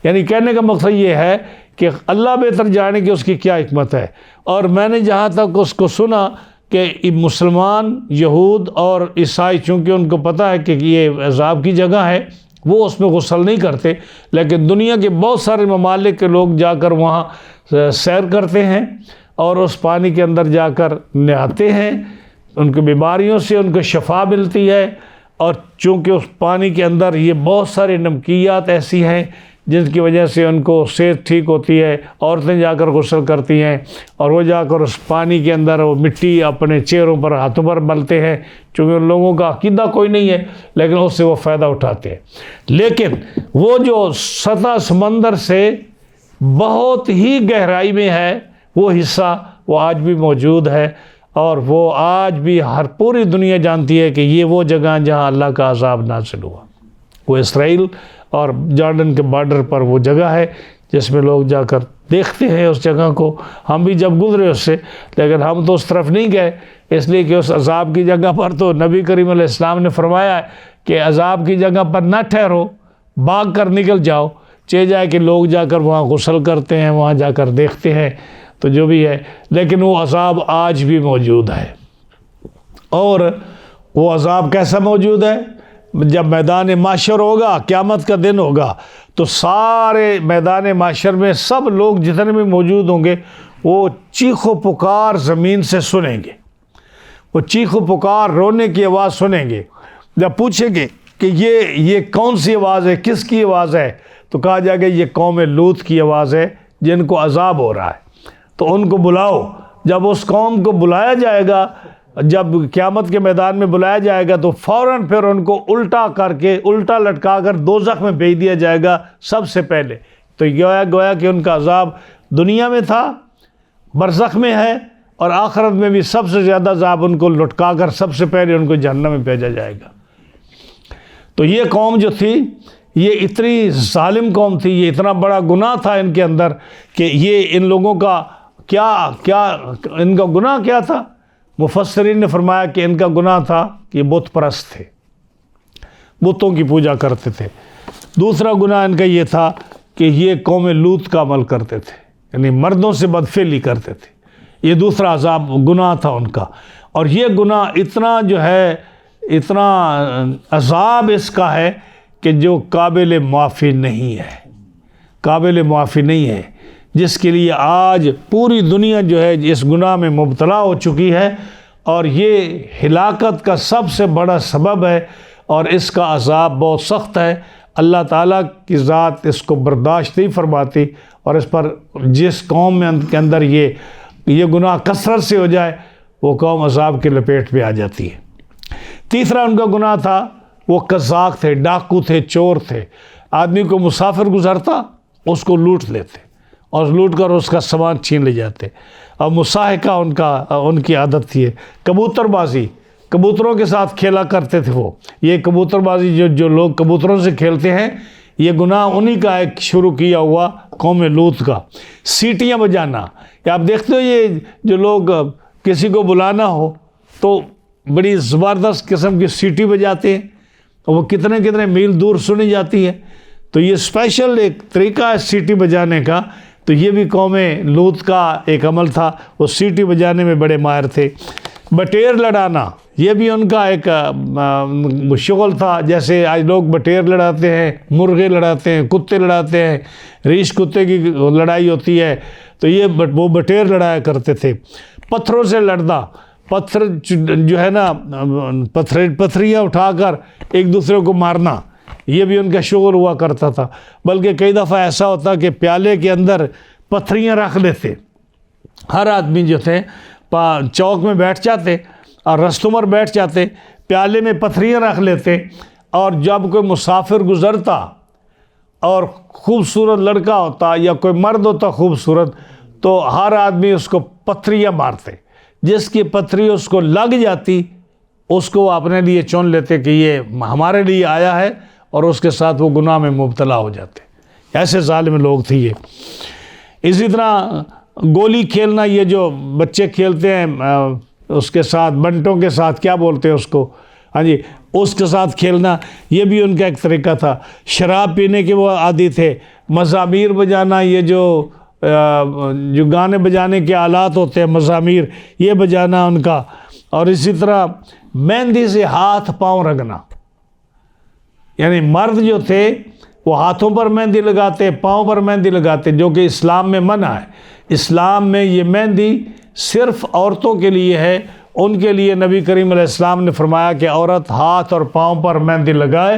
یعنی کہنے کا مقصد یہ ہے کہ اللہ بہتر جانے کہ اس کی کیا حکمت ہے۔ اور میں نے جہاں تک اس کو سنا کہ مسلمان، یہود اور عیسائی، چونکہ ان کو پتہ ہے کہ یہ عذاب کی جگہ ہے، وہ اس میں غسل نہیں کرتے، لیکن دنیا کے بہت سارے ممالک کے لوگ جا کر وہاں سیر کرتے ہیں اور اس پانی کے اندر جا کر نہاتے ہیں، ان کی بیماریوں سے ان کو شفا ملتی ہے۔ اور چونکہ اس پانی کے اندر یہ بہت سارے نمکیات ایسی ہیں جن کی وجہ سے ان کو صحت ٹھیک ہوتی ہے، عورتیں جا کر غسل کرتی ہیں اور وہ جا کر اس پانی کے اندر وہ مٹی اپنے چہروں پر، ہاتھوں پر ملتے ہیں، چونکہ ان لوگوں کا عقیدہ کوئی نہیں ہے لیکن اس سے وہ فائدہ اٹھاتے ہیں۔ لیکن وہ جو سطح سمندر سے بہت ہی گہرائی میں ہے وہ حصہ وہ آج بھی موجود ہے، اور وہ آج بھی ہر پوری دنیا جانتی ہے کہ یہ وہ جگہ جہاں اللہ کا عذاب نازل ہوا، وہ اسرائیل اور جارڈن کے بارڈر پر وہ جگہ ہے جس میں لوگ جا کر دیکھتے ہیں اس جگہ کو۔ ہم بھی جب گزرے اس سے، لیکن ہم تو اس طرف نہیں گئے، اس لیے کہ اس عذاب کی جگہ پر تو نبی کریم علیہ السلام نے فرمایا ہے کہ عذاب کی جگہ پر نہ ٹھہرو، بھاگ کر نکل جاؤ، چاہے جائے کہ لوگ جا کر وہاں غسل کرتے ہیں، وہاں جا کر دیکھتے ہیں، تو جو بھی ہے، لیکن وہ عذاب آج بھی موجود ہے۔ اور وہ عذاب کیسا موجود ہے؟ جب میدان محشر ہوگا، قیامت کا دن ہوگا، تو سارے میدان محشر میں سب لوگ جتنے بھی موجود ہوں گے وہ چیخ و پکار زمین سے سنیں گے، وہ چیخ و پکار، رونے کی آواز سنیں گے۔ جب پوچھیں گے کہ یہ کون سی آواز ہے، کس کی آواز ہے، تو کہا جائے گا یہ قوم لوط کی آواز ہے جن کو عذاب ہو رہا ہے، تو ان کو بلاؤ۔ جب اس قوم کو بلایا جائے گا، جب قیامت کے میدان میں بلایا جائے گا، تو فوراً پھر ان کو الٹا کر کے، الٹا لٹکا کر دوزخ میں بھیج دیا جائے گا سب سے پہلے۔ تو گویا کہ ان کا عذاب دنیا میں تھا، برزخ میں ہے، اور آخرت میں بھی سب سے زیادہ عذاب ان کو لٹکا کر سب سے پہلے ان کو جہنم میں بھیجا جائے گا۔ تو یہ قوم جو تھی، یہ اتنی ظالم قوم تھی، یہ اتنا بڑا گناہ تھا ان کے اندر کہ یہ ان لوگوں کا ان کا گناہ کیا تھا؟ مفسرین نے فرمایا کہ ان کا گناہ تھا کہ بت پرست تھے، بتوں کی پوجا کرتے تھے۔ دوسرا گناہ ان کا یہ تھا کہ یہ قوم لوط کا عمل کرتے تھے، یعنی مردوں سے بدفعلی کرتے تھے، یہ دوسرا عذاب گناہ تھا ان کا۔ اور یہ گناہ اتنا جو ہے، اتنا عذاب اس کا ہے کہ جو قابل معافی نہیں ہے، قابل معافی نہیں ہے، جس کے لیے آج پوری دنیا جو ہے اس گناہ میں مبتلا ہو چکی ہے، اور یہ ہلاکت کا سب سے بڑا سبب ہے، اور اس کا عذاب بہت سخت ہے۔ اللہ تعالیٰ کی ذات اس کو برداشت نہیں فرماتی، اور اس پر جس قوم میں کے اندر یہ گناہ کثرت سے ہو جائے وہ قوم عذاب کے لپیٹ میں آ جاتی ہے۔ تیسرا ان کا گناہ تھا، وہ قزاق تھے، ڈاکو تھے، چور تھے۔ آدمی کو مسافر گزرتا، اس کو لوٹ لیتے اور لوٹ کر اس کا سامان چھین لے جاتے۔ اور مساحقہ ان کی عادت تھی، کبوتر بازی، کبوتروں کے ساتھ کھیلا کرتے تھے وہ. یہ کبوتر بازی جو لوگ کبوتروں سے کھیلتے ہیں، یہ گناہ انہی کا ایک شروع کیا ہوا قوم لوط کا. سیٹیاں بجانا، کہ آپ دیکھتے ہو یہ جو لوگ کسی کو بلانا ہو تو بڑی زبردست قسم کی سیٹی بجاتے ہیں، وہ کتنے کتنے میل دور سنی جاتی ہے. تو یہ اسپیشل ایک طریقہ ہے سیٹی بجانے کا. تو یہ بھی قوم لوط کا ایک عمل تھا، وہ سیٹی بجانے میں بڑے ماہر تھے. بٹیر لڑانا، یہ بھی ان کا ایک شغل تھا. جیسے آج لوگ بٹیر لڑاتے ہیں، مرغے لڑاتے ہیں، کتے لڑاتے ہیں، ریچھ کتے کی لڑائی ہوتی ہے، تو یہ وہ بٹیر لڑایا کرتے تھے. پتھروں سے لڑنا، پتھر جو ہے نا پتھریاں اٹھا کر ایک دوسرے کو مارنا، یہ بھی ان کا شغل ہوا کرتا تھا. بلکہ کئی دفعہ ایسا ہوتا کہ پیالے کے اندر پتھریاں رکھ لیتے. ہر آدمی جو تھے چوک میں بیٹھ جاتے اور رستوں پر بیٹھ جاتے، پیالے میں پتھریاں رکھ لیتے، اور جب کوئی مسافر گزرتا اور خوبصورت لڑکا ہوتا یا کوئی مرد ہوتا خوبصورت، تو ہر آدمی اس کو پتھریاں مارتے. جس کی پتھری اس کو لگ جاتی اس کو اپنے لیے چن لیتے کہ یہ ہمارے لیے آیا ہے، اور اس کے ساتھ وہ گناہ میں مبتلا ہو جاتے. ایسے ظالم لوگ تھے یہ. اسی طرح گولی کھیلنا، یہ جو بچے کھیلتے ہیں اس کے ساتھ، بنٹوں کے ساتھ کیا بولتے ہیں اس کو، ہاں جی، اس کے ساتھ کھیلنا، یہ بھی ان کا ایک طریقہ تھا. شراب پینے کے وہ عادی تھے. مزامیر بجانا، یہ جو گانے بجانے کے آلات ہوتے ہیں مزامیر، یہ بجانا ان کا. اور اسی طرح مہندی سے ہاتھ پاؤں رگنا، یعنی مرد جو تھے وہ ہاتھوں پر مہندی لگاتے، پاؤں پر مہندی لگاتے، جو کہ اسلام میں منع ہے. اسلام میں یہ مہندی صرف عورتوں کے لیے ہے. ان کے لیے نبی کریم علیہ السلام نے فرمایا کہ عورت ہاتھ اور پاؤں پر مہندی لگائے.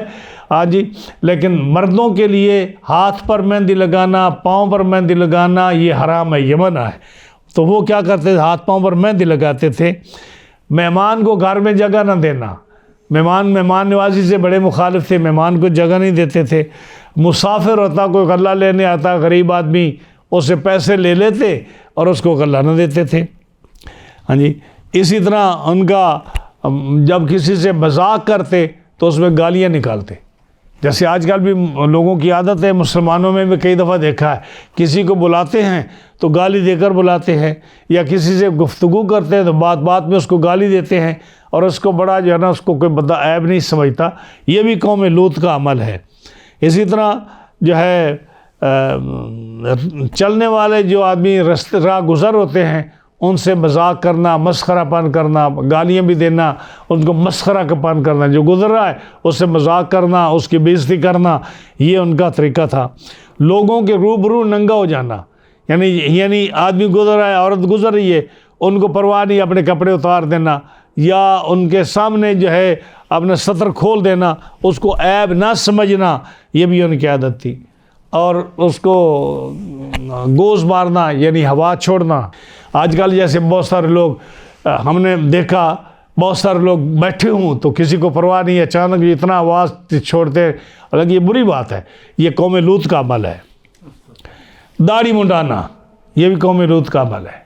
جی، لیکن مردوں کے لیے ہاتھ پر مہندی لگانا، پاؤں پر مہندی لگانا یہ حرام ہے، یہ منع ہے. تو وہ کیا کرتے تھے؟ ہاتھ پاؤں پر مہندی لگاتے تھے. مہمان کو گھر میں جگہ نہ دینا، مہمان نوازی سے بڑے مخالف تھے، مہمان کو جگہ نہیں دیتے تھے. مسافر ہوتا، کوئی غلہ لینے آتا غریب آدمی، اسے پیسے لے لیتے اور اس کو غلہ نہ دیتے تھے. ہاں جی، اسی طرح ان کا جب کسی سے مذاق کرتے تو اس میں گالیاں نکالتے. جیسے آج کل بھی لوگوں کی عادت ہے، مسلمانوں میں بھی کئی دفعہ دیکھا ہے، کسی کو بلاتے ہیں تو گالی دے کر بلاتے ہیں، یا کسی سے گفتگو کرتے ہیں تو بات میں اس کو گالی دیتے ہیں، اور اس کو بڑا جو ہے نا اس کو کوئی بندہ عیب نہیں سمجھتا. یہ بھی قوم لوط کا عمل ہے. اسی طرح جو ہے چلنے والے جو آدمی راہ گزر ہوتے ہیں ان سے مذاق کرنا، مسخرہ پن کرنا، گالیاں بھی دینا، ان کو مسخرہ کا پن کرنا. جو گزر رہا ہے اس سے مذاق کرنا، اس کی بےعزتی کرنا، یہ ان کا طریقہ تھا. لوگوں کے روبرو ننگا ہو جانا، یعنی آدمی گزر رہا ہے، عورت گزر رہی ہے، ان کو پرواہ نہیں، اپنے کپڑے اتار دینا، یا ان کے سامنے جو ہے اپنا سطر کھول دینا، اس کو عیب نہ سمجھنا، یہ بھی ان کی عادت تھی. اور اس کو گوز مارنا، یعنی ہوا چھوڑنا. آج کل جیسے بہت سارے لوگ ہم نے دیکھا، بہت سارے لوگ بیٹھے ہوں تو کسی کو پرواہ نہیں، اچانک اتنا آواز چھوڑتے. حالانکہ یہ بری بات ہے، یہ قوم لوط کا عمل ہے. داڑھی منڈانا، یہ بھی قوم لوط کا عمل ہے.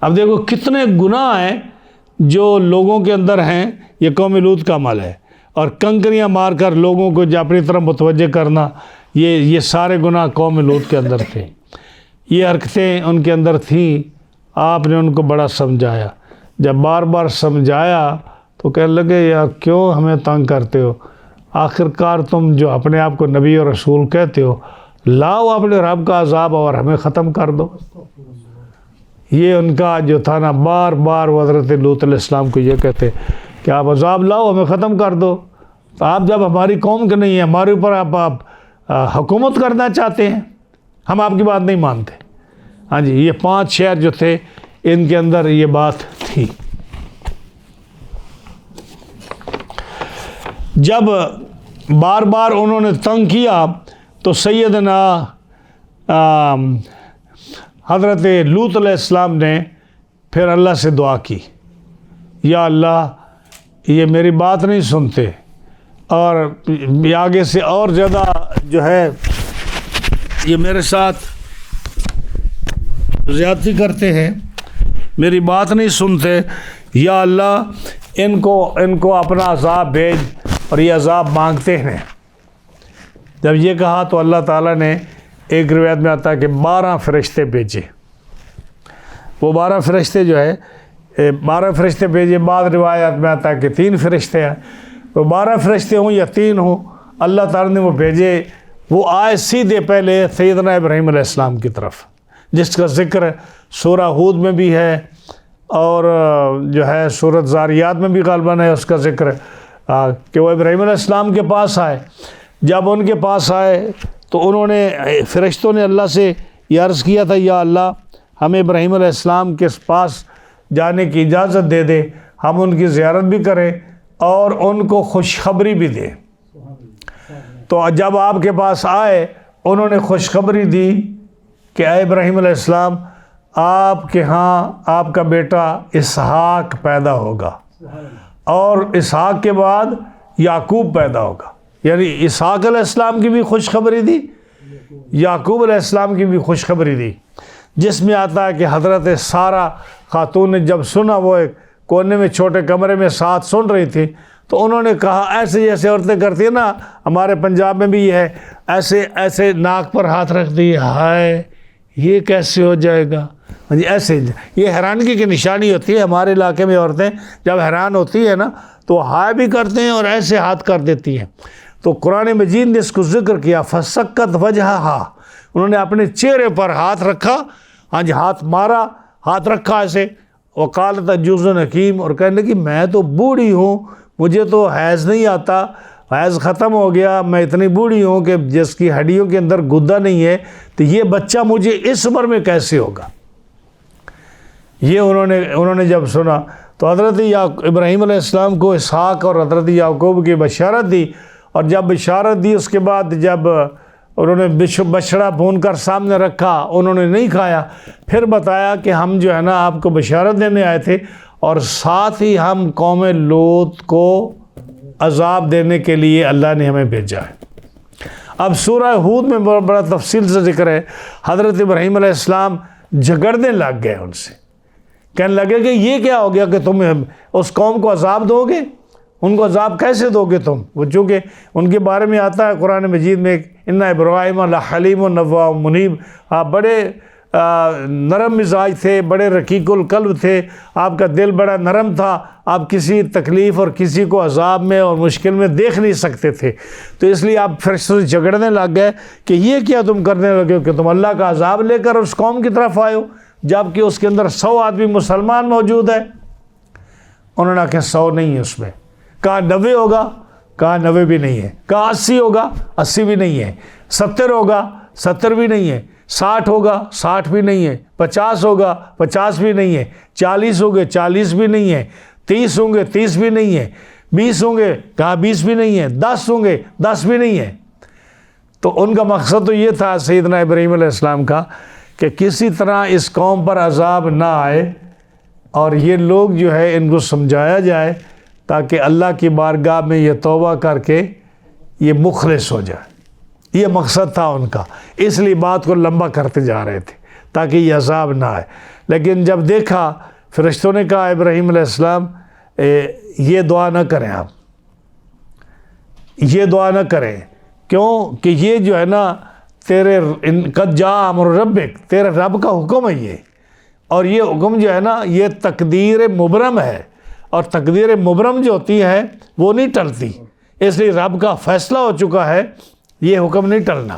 اب دیکھو کتنے گناہ ہیں جو لوگوں کے اندر ہیں، یہ قوم لوط کا عمل ہے. اور کنکریاں مار کر لوگوں کو اپنی طرف متوجہ کرنا، یہ سارے گناہ قوم لوط کے اندر تھے. یہ حرکتیں ان کے اندر تھیں. آپ نے ان کو بڑا سمجھایا. جب بار بار سمجھایا تو کہنے لگے یار کیوں ہمیں تنگ کرتے ہو، آخر کار تم جو اپنے آپ کو نبی اور رسول کہتے ہو، لاؤ اپنے رب کا عذاب اور ہمیں ختم کر دو. یہ ان کا جو تھا نا، بار بار حضرت لوط علیہ السلام کو یہ کہتے کہ آپ عذاب لاؤ، ہمیں ختم کر دو. تو آپ جب ہماری قوم کے نہیں ہیں، ہمارے اوپر آپ حکومت کرنا چاہتے ہیں، ہم آپ کی بات نہیں مانتے. ہاں جی، یہ 5 شہر جو تھے ان کے اندر یہ بات تھی. جب بار بار انہوں نے تنگ کیا تو سیدنا حضرت لوط علیہ السلام نے پھر اللہ سے دعا کی، یا اللہ یہ میری بات نہیں سنتے اور آگے سے اور زیادہ جو ہے یہ میرے ساتھ زیادتی کرتے ہیں، میری بات نہیں سنتے. یا اللہ ان کو اپنا عذاب بھیج، اور یہ عذاب مانگتے ہیں۔ جب یہ کہا تو اللہ تعالیٰ نے، ایک روایت میں آتا ہے کہ 12 فرشتے بھیجے۔ وہ 12 فرشتے جو ہے 12 فرشتے بھیجے، بعض روایات میں آتا ہے کہ 3 فرشتے ہیں۔ وہ 12 فرشتے ہوں یا 3 ہوں، اللہ تعالیٰ نے وہ بھیجے۔ وہ آئے سیدھے پہلے سیدنا ابراہیم علیہ السلام کی طرف، جس کا ذکر سورہ ہود میں بھی ہے، اور جو ہے سورۃ زاریات میں بھی غالباً ہے اس کا ذکر، کہ وہ ابراہیم علیہ السلام کے پاس آئے۔ جب ان کے پاس آئے تو انہوں نے، فرشتوں نے اللہ سے یہ عرض کیا تھا، یا اللہ ہمیں ابراہیم علیہ السلام کے پاس جانے کی اجازت دے دے، ہم ان کی زیارت بھی کریں اور ان کو خوشخبری بھی دیں۔ تو جب آپ کے پاس آئے، انہوں نے خوشخبری دی کہ اے ابراہیم علیہ السلام، آپ کے ہاں آپ کا بیٹا اسحاق پیدا ہوگا، اور اسحاق کے بعد یعقوب پیدا ہوگا۔ یعنی اسحاق علیہ السلام کی بھی خوشخبری دی، یعقوب علیہ السلام کی بھی خوشخبری دی، جس میں آتا ہے کہ حضرت سارہ خاتون نے جب سنا، وہ ایک کونے میں چھوٹے کمرے میں ساتھ سن رہی تھی، تو انہوں نے کہا، ایسے جیسے عورتیں کرتی ہیں نا، ہمارے پنجاب میں بھی یہ ہے، ایسے ناک پر ہاتھ رکھ دی، ہائے یہ کیسے ہو جائے گا، ایسے۔ یہ حیرانگی کی نشانی ہوتی ہے، ہمارے علاقے میں عورتیں جب حیران ہوتی ہیں نا تو ہائے بھی کرتے ہیں اور ایسے ہاتھ کر دیتی ہیں۔ تو قرآن مجید نے اس کو ذکر کیا، فَسَكَّتْ وَجْهَهَا، انہوں نے اپنے چہرے پر ہاتھ رکھا، ہاتھ مارا، ہاتھ رکھا ایسے، وَقَالَتْ عَجُوزٌ حَكِيمٌ، اور کہنے لگی میں تو بوڑھی ہوں، مجھے تو حیض نہیں آتا، حیض ختم ہو گیا، میں اتنی بوڑھی ہوں کہ جس کی ہڈیوں کے اندر گدا نہیں ہے، تو یہ بچہ مجھے اس عمر میں کیسے ہوگا۔ یہ انہوں نے جب سنا تو حضرت ابراہیم علیہ السلام کو اسحاق اور حضرت یعقوب کی بشارت دی، اور جب بشارت دی اس کے بعد جب انہوں نے بچڑا بھون کر سامنے رکھا، انہوں نے نہیں کھایا، پھر بتایا کہ ہم جو ہے نا آپ کو بشارت دینے آئے تھے، اور ساتھ ہی ہم قوم لوط کو عذاب دینے کے لیے اللہ نے ہمیں بھیجا ہے۔ اب سورہ ہود میں بڑا تفصیل سے ذکر ہے، حضرت ابراہیم علیہ السلام جھگڑنے لگ گئے ان سے، کہنے لگے کہ یہ کیا ہو گیا کہ تم اس قوم کو عذاب دو گے، ان کو عذاب کیسے دو گے تم؟ وہ چونکہ ان کے بارے میں آتا ہے قرآن مجید میں، ان ابراہیم لحلیم نواہ منیب، آپ بڑے نرم مزاج تھے، بڑے رقیق القلب تھے، آپ کا دل بڑا نرم تھا، آپ کسی تکلیف اور کسی کو عذاب میں اور مشکل میں دیکھ نہیں سکتے تھے، تو اس لیے آپ فرشتوں سے جھگڑنے لگ گئے کہ یہ کیا تم کرنے لگے ہو کہ تم اللہ کا عذاب لے کر اس قوم کی طرف آئے ہو، جبکہ اس کے اندر 100 آدمی مسلمان موجود ہے۔ انہوں نے کہا 100 نہیں ہے اس میں، کہا 90 ہوگا، کہا 90 بھی نہیں ہے، کہا 80 ہوگا، 80 بھی نہیں ہے، 70 ہوگا، 70 بھی نہیں ہے، 60 ہوگا، 60 بھی نہیں ہے، 50 ہوگا، 50 بھی نہیں ہے، 40 ہوں گے، 40 بھی نہیں ہے، 30 ہوں گے، 30 بھی نہیں ہے، 20 ہوں گے، کہا 20 بھی نہیں ہے، 10 ہوں گے، 10 بھی نہیں ہے۔ تو ان کا مقصد تو یہ تھا سیدنا ابراہیم علیہ السلام کا کہ کسی طرح اس قوم پر عذاب نہ آئے، اور یہ لوگ جو ہے ان کو سمجھایا جائے تاکہ اللہ کی بارگاہ میں یہ توبہ کر کے یہ مخلص ہو جائے۔ یہ مقصد تھا ان کا، اس لیے بات کو لمبا کرتے جا رہے تھے تاکہ یہ عذاب نہ آئے۔ لیکن جب دیکھا، فرشتوں نے کہا ابراہیم علیہ السلام یہ دعا نہ کریں، آپ یہ دعا نہ کریں، کیوں کہ یہ جو ہے نا تیرے قد جاء امر ربک، تیرے رب کا حکم ہے یہ، اور یہ حکم جو ہے نا یہ تقدیر مبرم ہے، اور تقدیر مبرم جو ہوتی ہے وہ نہیں ٹلتی، اس لیے رب کا فیصلہ ہو چکا ہے، یہ حکم نہیں ٹلنا۔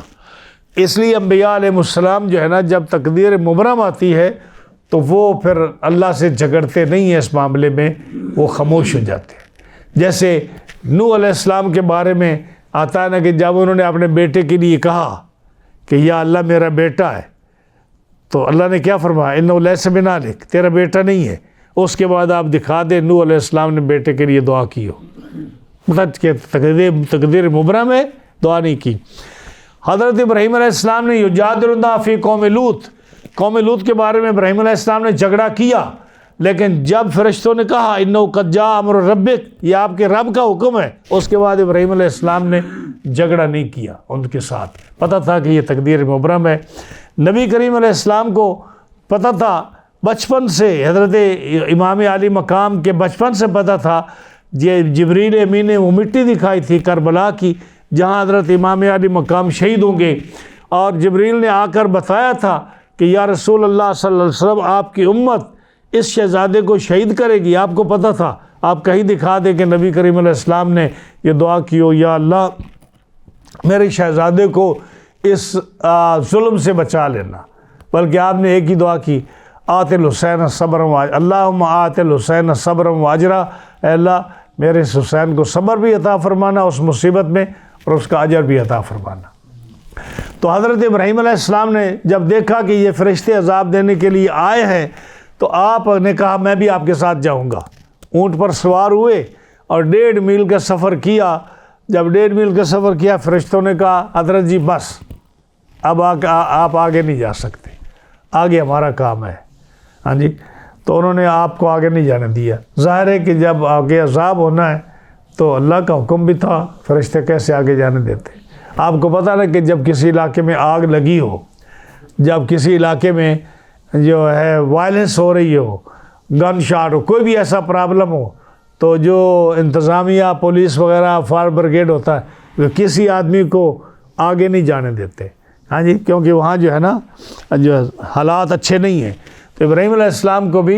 اس لیے انبیاء علیہ السلام جو ہے نا جب تقدیر مبرم آتی ہے تو وہ پھر اللہ سے جھگڑتے نہیں ہیں، اس معاملے میں وہ خاموش ہو جاتے ہیں۔ جیسے نوح علیہ السلام کے بارے میں آتا ہے نا کہ جب انہوں نے اپنے بیٹے کے لیے کہا کہ یا اللہ میرا بیٹا ہے، تو اللہ نے کیا فرمایا، انہ لیس من اہلک، تیرا بیٹا نہیں ہے۔ اس کے بعد آپ دکھا دیں نوح علیہ السلام نے بیٹے کے لیے دعا کی ہو، مطلب کہ تقدیر مبرم ہے، دعا نہیں کی۔ حضرت ابراہیم علیہ السلام نے یجادلنا فی قوم لوط کے بارے میں ابراہیم علیہ السلام نے جھگڑا کیا، لیکن جب فرشتوں نے کہا انہ قد جاء امر ربک، یہ آپ کے رب کا حکم ہے، اس کے بعد ابراہیم علیہ السلام نے جھگڑا نہیں کیا ان کے ساتھ، پتہ تھا کہ یہ تقدیر مبرم ہے۔ نبی کریم علیہ السلام کو پتہ تھا بچپن سے حضرت امام علی مقام کے بچپن سے پتہ تھا، جبریل امین نے وہ مٹی دکھائی تھی کربلا کی جہاں حضرت امام علی مقام شہید ہوں گے، اور جبریل نے آ کر بتایا تھا کہ یا رسول اللہ صلی اللہ علیہ وسلم آپ کی امت اس شہزادے کو شہید کرے گی۔ آپ کو پتہ تھا، آپ کہیں دکھا دیں کہ نبی کریم علیہ السلام نے یہ دعا کی ہو، یا اللہ میرے شہزادے کو اس ظلم سے بچا لینا، بلکہ آپ نے ایک ہی دعا کی، آت الحسین صبر اللہم آت الحسین صبر واجرا، اے اللہ میرے حسین کو صبر بھی عطا فرمانا اس مصیبت میں، اور اس کا اجر بھی عطا فرمانا۔ تو حضرت ابراہیم علیہ السلام نے جب دیکھا کہ یہ فرشتے عذاب دینے کے لیے آئے ہیں تو آپ نے کہا میں بھی آپ کے ساتھ جاؤں گا۔ اونٹ پر سوار ہوئے اور 1.5 میل کا سفر کیا۔ جب 1.5 میل کا سفر کیا، فرشتوں نے کہا حضرت جی بس اب آپ آگے نہیں جا سکتے، آگے ہمارا کام ہے۔ ہاں جی، تو انہوں نے آپ کو آگے نہیں جانے دیا۔ ظاہر ہے کہ جب آگے عذاب ہونا ہے تو اللہ کا حکم بھی تھا، فرشتے کیسے آگے جانے دیتے۔ آپ کو پتہ ہے کہ جب کسی علاقے میں آگ لگی ہو، جب کسی علاقے میں جو ہے وائلنس ہو رہی ہو، گن شاٹ ہو، کوئی بھی ایسا پرابلم ہو، تو جو انتظامیہ پولیس وغیرہ فائر بریگیڈ ہوتا ہے وہ کسی آدمی کو آگے نہیں جانے دیتے۔ ہاں جی، کیونکہ وہاں جو ہے نا جو حالات اچھے نہیں ہیں۔ تو ابراہیم علیہ السلام کو بھی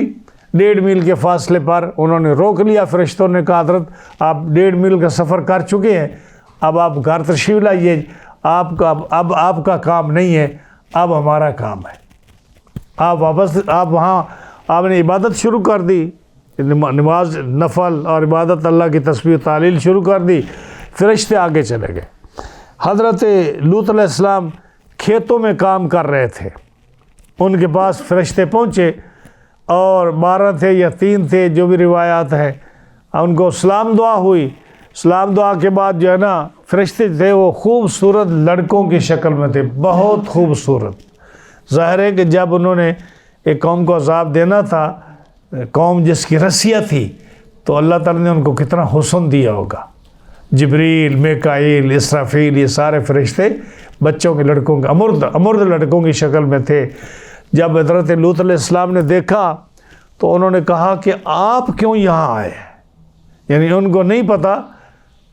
1.5 میل کے فاصلے پر انہوں نے روک لیا۔ فرشتوں نے کہا حضرت آپ 1.5 میل کا سفر کر چکے ہیں، اب آپ گھر تشریف لائیے، اب آپ کا کام نہیں ہے، اب ہمارا کام ہے۔ آپ وہاں آپ نے عبادت شروع کر دی، نماز نفل اور عبادت اللہ کی تسبیح و تعلیل شروع کر دی۔ فرشتے آگے چلے گئے۔ حضرت لوط علیہ السلام کھیتوں میں کام کر رہے تھے، ان کے پاس فرشتے پہنچے، اور 12 تھے یا 3 تھے جو بھی روایات ہیں، ان کو سلام دعا ہوئی۔ سلام دعا کے بعد جو ہے نا فرشتے تھے وہ خوبصورت لڑکوں کی شکل میں تھے، بہت خوبصورت۔ ظاہر ہے کہ جب انہوں نے ایک قوم کو عذاب دینا تھا، قوم جس کی رسیہ تھی، تو اللہ تعالیٰ نے ان کو کتنا حسن دیا ہوگا۔ جبریل، میکائیل، اسرافیل، یہ سارے فرشتے بچوں کے لڑکوں کے امرد لڑکوں کی شکل میں تھے۔ جب حضرت لوط علیہ السلام نے دیکھا تو انہوں نے کہا کہ آپ کیوں یہاں آئے؟ یعنی ان کو نہیں پتا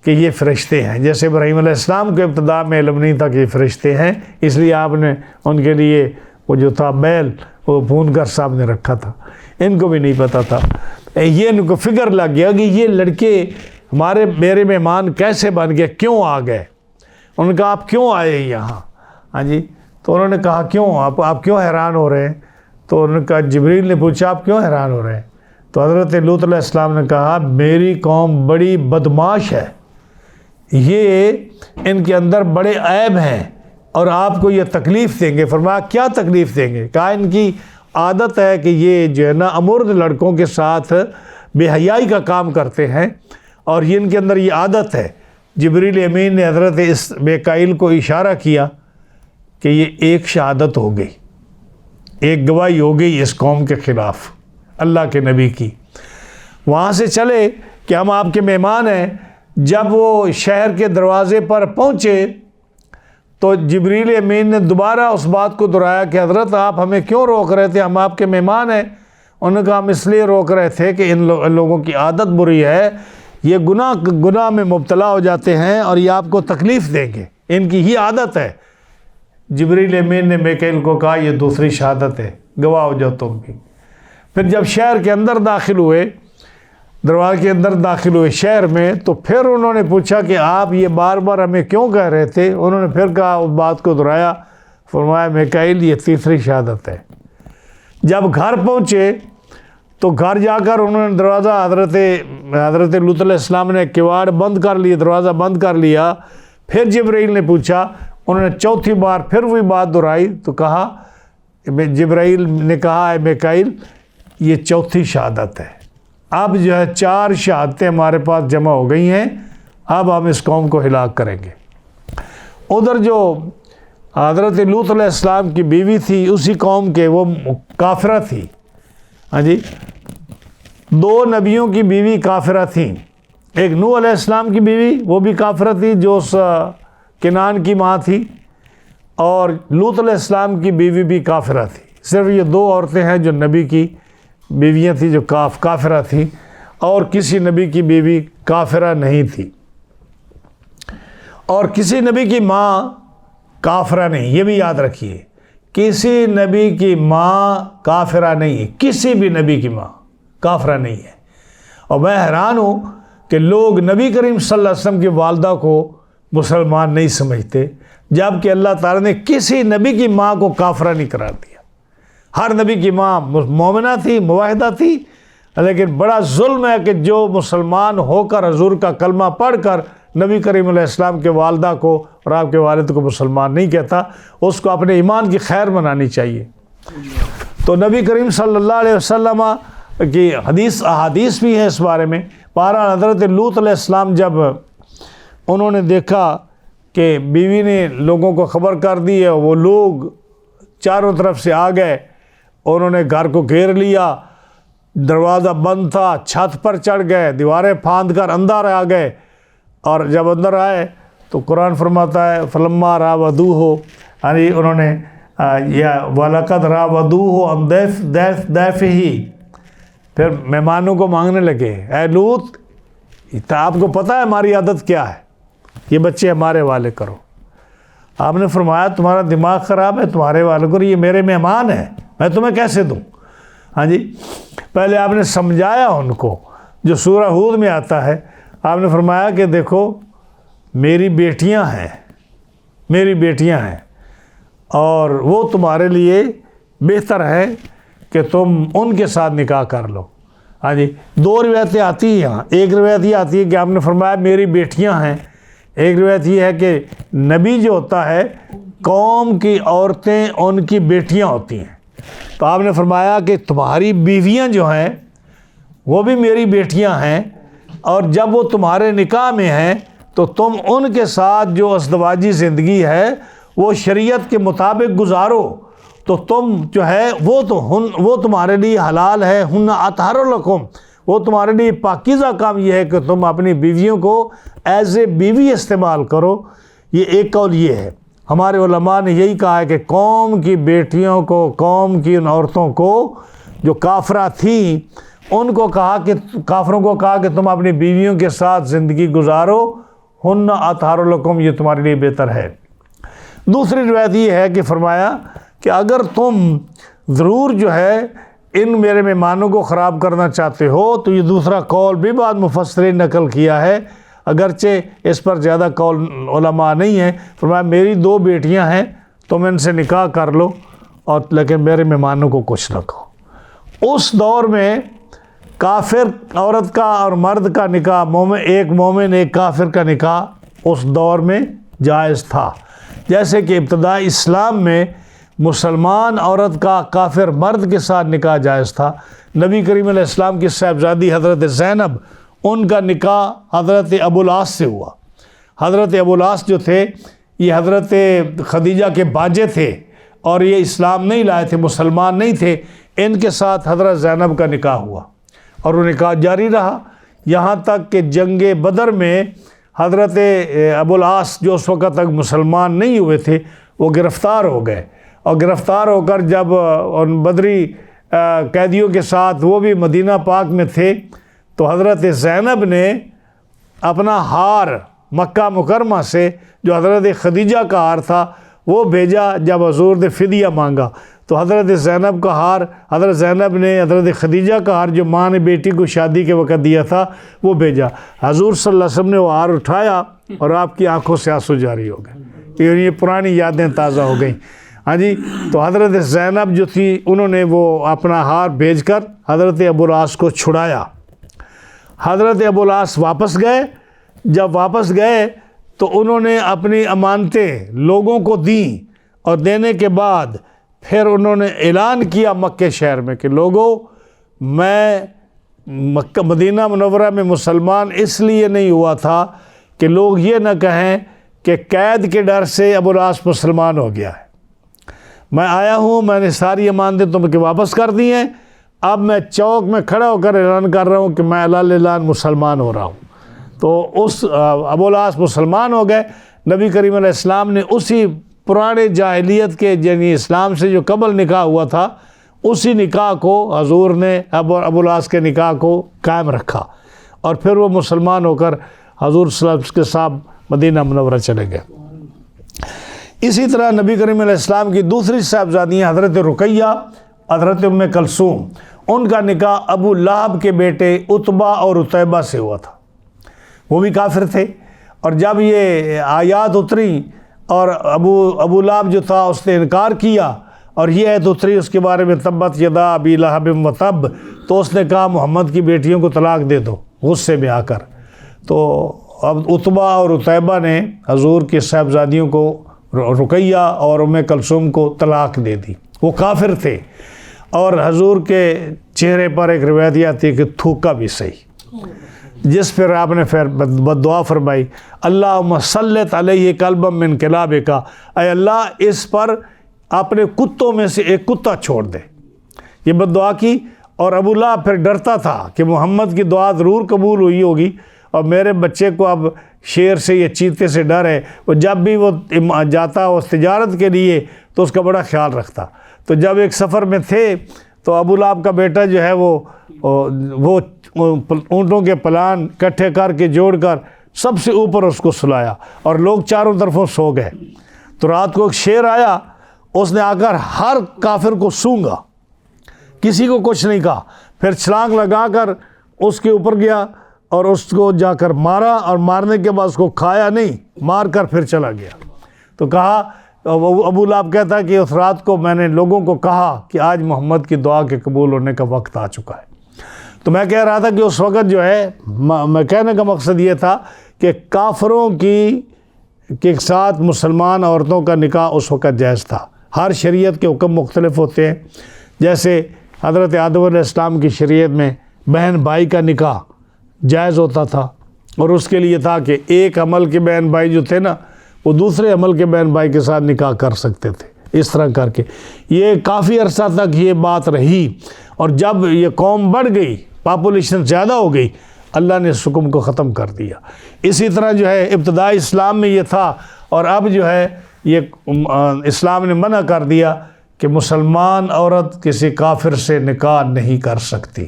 کہ یہ فرشتے ہیں، جیسے ابراہیم علیہ السلام کو ابتدا میں علم نہیں تھا کہ یہ فرشتے ہیں، اس لیے آپ نے ان کے لیے وہ جو تھا بیل وہ بھون کر سامنے رکھا تھا۔ ان کو بھی نہیں پتا تھا۔ یہ ان کو فکر لگ گیا کہ یہ لڑکے میرے مہمان کیسے بن گئے، کیوں آ گئے؟ انہوں نے کہا آپ کیوں آئے یہاں؟ ہاں جی، تو انہوں نے کہا کیوں آپ کیوں حیران ہو رہے ہیں؟ تو انہوں نے کہا، جبریل نے پوچھا آپ کیوں حیران ہو رہے ہیں؟ تو حضرت لوط علیہ السلام نے کہا میری قوم بڑی بدماش ہے، یہ ان کے اندر بڑے عیب ہیں اور آپ کو یہ تکلیف دیں گے۔ فرمایا کیا تکلیف دیں گے؟ کہا ان کی عادت ہے کہ یہ جو ہے نا امرد لڑکوں کے ساتھ بے حیائی کا کام کرتے ہیں، اور یہ ان کے اندر یہ عادت ہے۔ جبریل امین نے حضرت اس میکائیل کو اشارہ کیا کہ یہ ایک شہادت ہو گئی، ایک گواہی ہو گئی اس قوم کے خلاف اللہ کے نبی کی۔ وہاں سے چلے کہ ہم آپ کے مہمان ہیں۔ جب وہ شہر کے دروازے پر پہنچے تو جبریل امین نے دوبارہ اس بات کو دہرایا کہ حضرت آپ ہمیں کیوں روک رہے تھے؟ ہم آپ کے مہمان ہیں۔ انہوں نے کہا ہم اس لیے روک رہے تھے کہ ان لوگوں کی عادت بری ہے، یہ گناہ میں مبتلا ہو جاتے ہیں اور یہ آپ کو تکلیف دیں گے، ان کی ہی عادت ہے۔ جبریل امین نے میکائیل کو کہا یہ دوسری شہادت ہے، گواہ ہو جاؤ تم بھی۔ پھر جب شہر کے اندر داخل ہوئے، دروازے کے اندر داخل ہوئے شہر میں، تو پھر انہوں نے پوچھا کہ آپ یہ بار بار ہمیں کیوں کہہ رہے تھے؟ انہوں نے پھر کہا اس بات کو دہرایا، فرمایا میکائیل یہ تیسری شہادت ہے۔ جب گھر پہنچے تو گھر جا کر انہوں نے دروازہ حضرت لوط علیہ السلام نے کواڑ بند کر لیا، دروازہ بند کر لیا۔ پھر جبرائیل نے پوچھا، انہوں نے چوتھی بار پھر وہی بات دہرائی، تو کہا جبرائیل نے کہا اے میکائیل یہ چوتھی شہادت ہے، اب جو ہے 4 شہادتیں ہمارے پاس جمع ہو گئی ہیں، اب ہم اس قوم کو ہلاک کریں گے۔ ادھر جو حضرت لوط علیہ السلام کی بیوی تھی اسی قوم کے، وہ کافرہ تھی۔ ہاں جی، 2 نبیوں کی بیوی کافرہ تھیں، ایک نوح علیہ السلام کی بیوی وہ بھی کافرہ تھی جو اس کنعان کی ماں تھی، اور لوط علیہ السلام کی بیوی بھی کافرہ تھی، صرف یہ 2 عورتیں ہیں جو نبی کی بیویاں تھیں جو کافرہ تھیں، اور کسی نبی کی بیوی کافرہ نہیں تھی، اور کسی نبی کی ماں کافرہ نہیں. یہ بھی یاد رکھیے، کسی نبی کی ماں کافرہ نہیں ہے، کسی بھی نبی کی ماں کافرہ نہیں ہے. اور میں حیران ہوں کہ لوگ نبی کریم صلی اللہ علیہ وسلم کی والدہ کو مسلمان نہیں سمجھتے، جبکہ اللہ تعالیٰ نے کسی نبی کی ماں کو کافرہ نہیں قرار دیا. ہر نبی کی ماں مومنہ تھی، موحدہ تھی، لیکن بڑا ظلم ہے کہ جو مسلمان ہو کر حضور کا کلمہ پڑھ کر نبی کریم علیہ السلام کے والدہ کو اور آپ کے والد کو مسلمان نہیں کہتا، اس کو اپنے ایمان کی خیر منانی چاہیے. تو نبی کریم صلی اللہ علیہ وسلم کی احادیث بھی ہے اس بارے میں. بہرحال حضرت لوط علیہ السلام جب انہوں نے دیکھا کہ بیوی نے لوگوں کو خبر کر دی ہے، وہ لوگ چاروں طرف سے آ گئے، انہوں نے گھر کو گھیر لیا، دروازہ بند تھا، چھت پر چڑھ گئے، دیواریں پھاند کر اندر آ گئے. اور جب اندر آئے تو قرآن فرماتا ہے فلما راودوہ، یعنی انہوں نے وَلَقَدْ رَاوَدُوهُ عَنْ ضَيْفِهِ، پھر مہمانوں کو مانگنے لگے، اے لوط آپ کو پتہ ہے ہماری عادت کیا ہے، یہ بچے ہمارے والے کرو. آپ نے فرمایا تمہارا دماغ خراب ہے، تمہارے والے کرو، یہ میرے مہمان ہیں، میں تمہیں کیسے دوں. ہاں جی، پہلے آپ نے سمجھایا ان کو، جو سورہ ہود میں آتا ہے. آپ نے فرمایا کہ دیکھو میری بیٹیاں ہیں اور وہ تمہارے لیے بہتر ہے کہ تم ان کے ساتھ نکاح کر لو. ہاں جی، 2 روایتیں آتی ہیں یہاں. ایک روایت یہ آتی ہے کہ آپ نے فرمایا میری بیٹیاں ہیں، ایک روایت یہ ہے کہ نبی جو ہوتا ہے قوم کی عورتیں ان کی بیٹیاں ہوتی ہیں. تو آپ نے فرمایا کہ تمہاری بیویاں جو ہیں وہ بھی میری بیٹیاں ہیں، اور جب وہ تمہارے نکاح میں ہیں تو تم ان کے ساتھ جو ازدواجی زندگی ہے وہ شریعت کے مطابق گزارو. تو تم جو ہے وہ تمہارے لیے حلال ہے، ہن اطہر لکم، وہ تمہارے لیے پاکیزہ کام یہ ہے کہ تم اپنی بیویوں کو ایز اے بیوی استعمال کرو. یہ ایک قول یہ ہے. ہمارے علماء نے یہی کہا ہے کہ قوم کی بیٹیوں کو، قوم کی ان عورتوں کو جو کافرہ تھیں، ان کو کہا کہ کافروں کو کہا کہ تم اپنی بیویوں کے ساتھ زندگی گزارو، ہن اطہر لکم، یہ تمہارے لیے بہتر ہے. دوسری روایت یہ ہے کہ فرمایا کہ اگر تم ضرور جو ہے ان میرے مہمانوں کو خراب کرنا چاہتے ہو تو یہ دوسرا قول بھی بعض مفسرین نقل کیا ہے، اگرچہ اس پر زیادہ قول علماء نہیں ہیں. فرمایا میری 2 بیٹیاں ہیں، تم ان سے نکاح کر لو، اور لیکن میرے مہمانوں کو کچھ نہ کہو. اس دور میں کافر عورت کا اور مرد کا نکاح، ایک مومن ایک کافر کا نکاح اس دور میں جائز تھا. جیسے کہ ابتدائی اسلام میں مسلمان عورت کا کافر مرد کے ساتھ نکاح جائز تھا. نبی کریم علیہ السلام کی صاحبزادی حضرت زینب، ان کا نکاح حضرت ابوالعاص سے ہوا. حضرت ابوالعاص جو تھے یہ حضرت خدیجہ کے باجے تھے، اور یہ اسلام نہیں لائے تھے، مسلمان نہیں تھے. ان کے ساتھ حضرت زینب کا نکاح ہوا اور وہ نکاح جاری رہا یہاں تک کہ جنگ بدر میں حضرت ابوالعاص جو اس وقت تک مسلمان نہیں ہوئے تھے وہ گرفتار ہو گئے، اور گرفتار ہو کر جب ان بدری قیدیوں کے ساتھ وہ بھی مدینہ پاک میں تھے تو حضرت زینب نے اپنا ہار مکہ مکرمہ سے جو حضرت خدیجہ کا ہار تھا وہ بھیجا. جب حضور نے فدیہ مانگا تو حضرت زینب کا ہار، حضرت زینب نے حضرت خدیجہ کا ہار جو ماں نے بیٹی کو شادی کے وقت دیا تھا وہ بھیجا. حضور صلی اللہ علیہ وسلم نے وہ ہار اٹھایا اور آپ کی آنکھوں سے آنسو جاری ہو گئے. یہ پرانی یادیں تازہ ہو گئیں. ہاں جی، تو حضرت زینب جو تھی انہوں نے وہ اپنا ہار بھیج کر حضرت ابوالعاص کو چھڑایا. حضرت ابوالعاص واپس گئے. جب واپس گئے تو انہوں نے اپنی امانتیں لوگوں کو دیں، اور دینے کے بعد پھر انہوں نے اعلان کیا مکہ شہر میں کہ لوگوں، میں مدینہ منورہ میں مسلمان اس لیے نہیں ہوا تھا کہ لوگ یہ نہ کہیں کہ قید کے ڈر سے ابوالعاص مسلمان ہو گیا ہے. میں آیا ہوں، میں نے ساری امانتیں تم کے واپس کر دی ہیں، اب میں چوک میں کھڑا ہو کر اعلان کر رہا ہوں کہ میں اعلان مسلمان ہو رہا ہوں. تو اس ابوالعاص مسلمان ہو گئے. نبی کریم علیہ السلام نے اسی پرانے جاہلیت کے یعنی اسلام سے جو قبل نکاح ہوا تھا اسی نکاح کو حضور نے ابو العاص کے نکاح کو قائم رکھا، اور پھر وہ مسلمان ہو کر حضور صلی اللہ علیہ وسلم کے ساتھ مدینہ منورہ چلے گئے۔ اسی طرح نبی کریم علیہ السلام کی دوسری صاحبزادیاں حضرت رقیہ، حضرت ام کلثوم، ان کا نکاح ابو لہب کے بیٹے عتبہ اور عتیبہ سے ہوا تھا، وہ بھی کافر تھے۔ اور جب یہ آیات اتری اور ابو لہب جو تھا اس نے انکار کیا، اور یہ آیت اتری اس کے بارے میں تبت یدا ابی لہب و تب، تو اس نے کہا محمد کی بیٹیوں کو طلاق دے دو غصے میں آ کر۔ تو اب عتبہ اور عتیبہ نے حضور کے صاحبزادیوں کو، رقیہ اور ام کلثوم کو طلاق دے دی، وہ کافر تھے۔ اور حضور کے چہرے پر ایک روایت یہ آتی ہے کہ تھوکا بھی صحیح، جس پر آپ نے پھر بد دعا فرمائی، اللہم سلط علیہ قلبا من کلابک، اے اللہ اس پر اپنے کتوں میں سے ایک کتا چھوڑ دے، یہ بد دعا کی۔ اور ابو لہب پھر ڈرتا تھا کہ محمد کی دعا ضرور قبول ہوئی ہوگی، اور میرے بچے کو اب شیر سے یا چیتے سے ڈر ہے، وہ جب بھی وہ جاتا اس تجارت کے لیے تو اس کا بڑا خیال رکھتا۔ تو جب ایک سفر میں تھے تو ابو لہب کا بیٹا جو ہے وہ اونٹوں کے پلان اکٹھے کر کے جوڑ کر سب سے اوپر اس کو سلایا، اور لوگ چاروں طرفوں سو گئے۔ تو رات کو ایک شیر آیا، اس نے آ کر ہر کافر کو سونگا، کسی کو کچھ نہیں کہا، پھر چھلانگ لگا کر اس کے اوپر گیا اور اس کو جا کر مارا، اور مارنے کے بعد اس کو کھایا نہیں، مار کر پھر چلا گیا۔ تو کہا، ابو لہب کہتا ہے کہ اس رات کو میں نے لوگوں کو کہا کہ آج محمد کی دعا کے قبول ہونے کا وقت آ چکا ہے۔ تو میں کہہ رہا تھا کہ اس وقت جو ہے، میں کہنے کا مقصد یہ تھا کہ کافروں کے ساتھ مسلمان عورتوں کا نکاح اس وقت جائز تھا۔ ہر شریعت کے حکم مختلف ہوتے ہیں، جیسے حضرت آدم علیہ السلام کی شریعت میں بہن بھائی کا نکاح جائز ہوتا تھا، اور اس کے لیے تھا کہ ایک عمل کے بہن بھائی جو تھے نا، وہ دوسرے عمل کے بہن بھائی کے ساتھ نکاح کر سکتے تھے، اس طرح کر کے۔ یہ کافی عرصہ تک یہ بات رہی، اور جب یہ قوم بڑھ گئی، پاپولیشن زیادہ ہو گئی، اللہ نے اس حکم کو ختم کر دیا۔ اسی طرح جو ہے ابتدائی اسلام میں یہ تھا، اور اب جو ہے یہ اسلام نے منع کر دیا کہ مسلمان عورت کسی کافر سے نکاح نہیں کر سکتی۔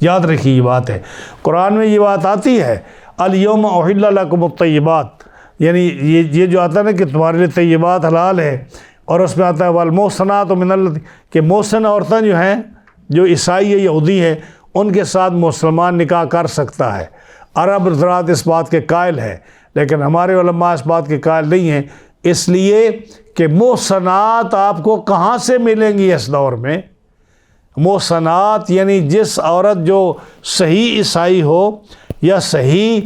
یاد رکھیے یہ بات ہے، قرآن میں یہ بات آتی ہے، الیوم احل لکم الطیبات، یعنی یہ جو آتا ہے نا کہ تمہارے لیے طیبات حلال ہے، اور اس میں آتا ہے والمحصنات من الذین، کہ محسن عورتیں جو ہیں، جو عیسائی یا یہودی ہیں، ان کے ساتھ مسلمان نکاح کر سکتا ہے۔ عرب حضرات اس بات کے قائل ہے، لیکن ہمارے علماء اس بات کے قائل نہیں ہیں، اس لیے کہ محسنات آپ کو کہاں سے ملیں گی اس دور میں؟ محسنات یعنی جس عورت جو صحیح عیسائی ہو یا صحیح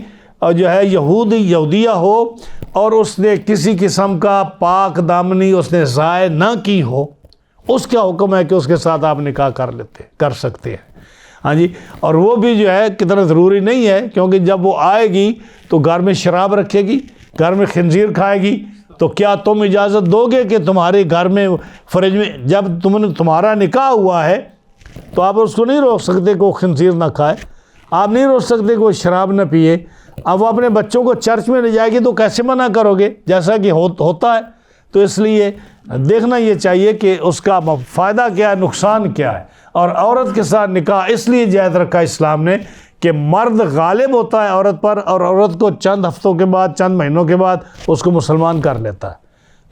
جو ہے یہودیہ ہو، اور اس نے کسی قسم کا پاک دامنی اس نے ضائع نہ کی ہو، اس کا حکم ہے کہ اس کے ساتھ آپ نکاح کر سکتے ہیں۔ ہاں جی، اور وہ بھی جو ہے کتنا ضروری نہیں ہے، کیونکہ جب وہ آئے گی تو گھر میں شراب رکھے گی، گھر میں خنزیر کھائے گی، تو کیا تم اجازت دو گے کہ تمہارے گھر میں فریج میں، جب تمہارا نکاح ہوا ہے تو آپ اس کو نہیں روک سکتے کہ وہ خنزیر نہ کھائے، آپ نہیں روک سکتے کہ وہ شراب نہ پیے۔ اب وہ اپنے بچوں کو چرچ میں لے جائے گی تو کیسے منع کرو گے، جیسا کہ ہوتا ہے۔ تو اس لیے دیکھنا یہ چاہیے کہ اس کا فائدہ کیا ہے، نقصان کیا ہے۔ اور عورت کے ساتھ نکاح اس لیے جائز رکھا اسلام نے کہ مرد غالب ہوتا ہے عورت پر، اور عورت کو چند ہفتوں کے بعد، چند مہینوں کے بعد اس کو مسلمان کر لیتا ہے۔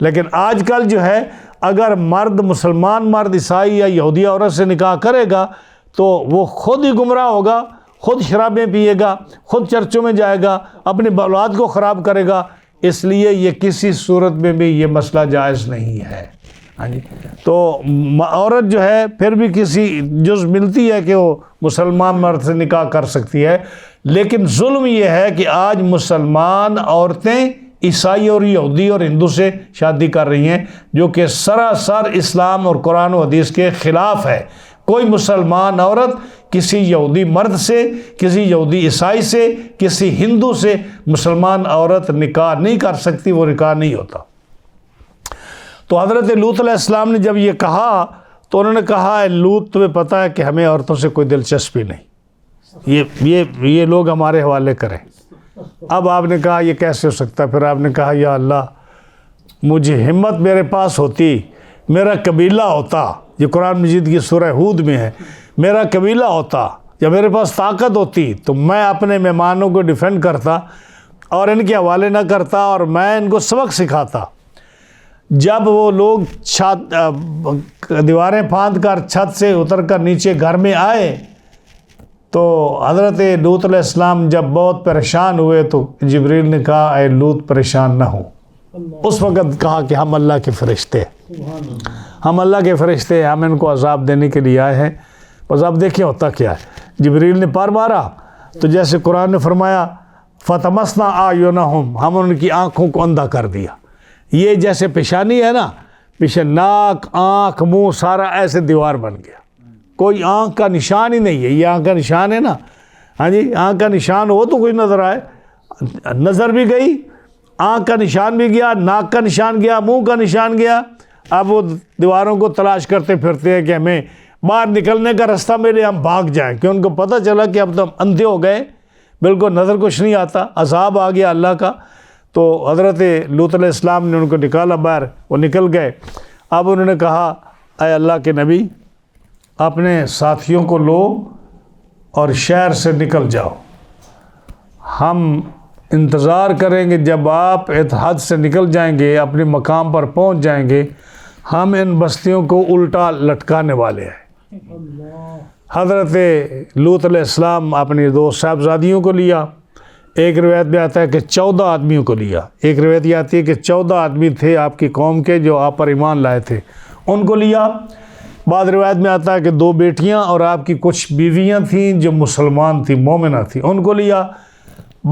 لیکن آج کل جو ہے، اگر مسلمان مرد عیسائی یا یہودی عورت سے نکاح کرے گا تو وہ خود ہی گمراہ ہوگا، خود شرابیں پیے گا، خود چرچوں میں جائے گا، اپنی اولاد کو خراب کرے گا۔ اس لیے یہ کسی صورت میں بھی یہ مسئلہ جائز نہیں ہے۔ ہاں جی، تو عورت جو ہے پھر بھی کسی جز ملتی ہے کہ وہ مسلمان مرد سے نکاح کر سکتی ہے، لیکن ظلم یہ ہے کہ آج مسلمان عورتیں عیسائی اور یہودی اور ہندو سے شادی کر رہی ہیں، جو کہ سراسر اسلام اور قرآن و حدیث کے خلاف ہے۔ کوئی مسلمان عورت کسی یہودی مرد سے، کسی یہودی عیسائی سے، کسی ہندو سے مسلمان عورت نکاح نہیں کر سکتی، وہ نکاح نہیں ہوتا۔ تو حضرت لوط علیہ السلام نے جب یہ کہا تو انہوں نے کہا، اے لوط تمہیں پتہ ہے کہ ہمیں عورتوں سے کوئی دلچسپی نہیں، یہ لوگ ہمارے حوالے کریں۔ اب آپ نے کہا یہ کیسے ہو سکتا ہے؟ پھر آپ نے کہا یا اللہ، مجھے ہمت میرے پاس ہوتی، میرا قبیلہ ہوتا، یہ قرآن مجید کی سورہ ہود میں ہے، میرا قبیلہ ہوتا یا میرے پاس طاقت ہوتی تو میں اپنے مہمانوں کو ڈیفینڈ کرتا اور ان کے حوالے نہ کرتا اور میں ان کو سبق سکھاتا۔ جب وہ لوگ دیواریں پھاند کر چھت سے اتر کر نیچے گھر میں آئے تو حضرت لوط علیہ السلام جب بہت پریشان ہوئے تو جبریل نے کہا اے لوط پریشان نہ ہو۔ اس وقت کہا کہ ہم اللہ کے فرشتے ہیں، ہم اللہ کے فرشتے ہیں، ہم ان کو عذاب دینے کے لیے آئے ہیں، بس آپ دیکھیں ہوتا کیا ہے۔ جبریل نے پر مارا تو جیسے قرآن نے فرمایا فَتَمَسْنَا أَعْيُنَهُمْ، ہم ان کی آنکھوں کو اندھا کر دیا۔ یہ جیسے پیشانی ہے نا، پیچھے ناک آنکھ منہ سارا ایسے دیوار بن گیا، کوئی آنکھ کا نشان ہی نہیں ہے۔ یہ آنکھ کا نشان ہے نا، ہاں جی، آنکھ کا نشان ہو تو کوئی نظر آئے، نظر بھی گئی، آنکھ کا نشان بھی گیا، ناک کا نشان گیا، منہ کا نشان گیا۔ اب وہ دیواروں کو تلاش کرتے پھرتے ہیں کہ ہمیں باہر نکلنے کا راستہ ملے، ہم بھاگ جائیں، کہ ان کو پتہ چلا کہ اب تو ہم اندھے ہو گئے، بالکل نظر کچھ نہیں آتا، عذاب آ گیا اللہ کا۔ تو حضرت لوط علیہ السلام نے ان کو نکالا باہر، وہ نکل گئے۔ اب انہوں نے کہا اے اللہ کے نبی اپنے ساتھیوں کو لو اور شہر سے نکل جاؤ، ہم انتظار کریں گے جب آپ حد سے نکل جائیں گے، اپنے مقام پر پہنچ جائیں گے، ہم ان بستیوں کو الٹا لٹکانے والے ہیں۔ حضرت لوط علیہ السلام اپنی دو صاحبزادیوں کو لیا، ایک روایت میں آتا ہے کہ 14 آدمیوں کو لیا، ایک روایت یہ آتی ہے کہ 14 آدمی تھے آپ کی قوم کے جو آپ پر ایمان لائے تھے، ان کو لیا۔ بعض روایت میں آتا ہے کہ 2 بیٹیاں اور آپ کی کچھ بیویاں تھیں جو مسلمان تھیں، مومنہ تھیں، ان کو لیا۔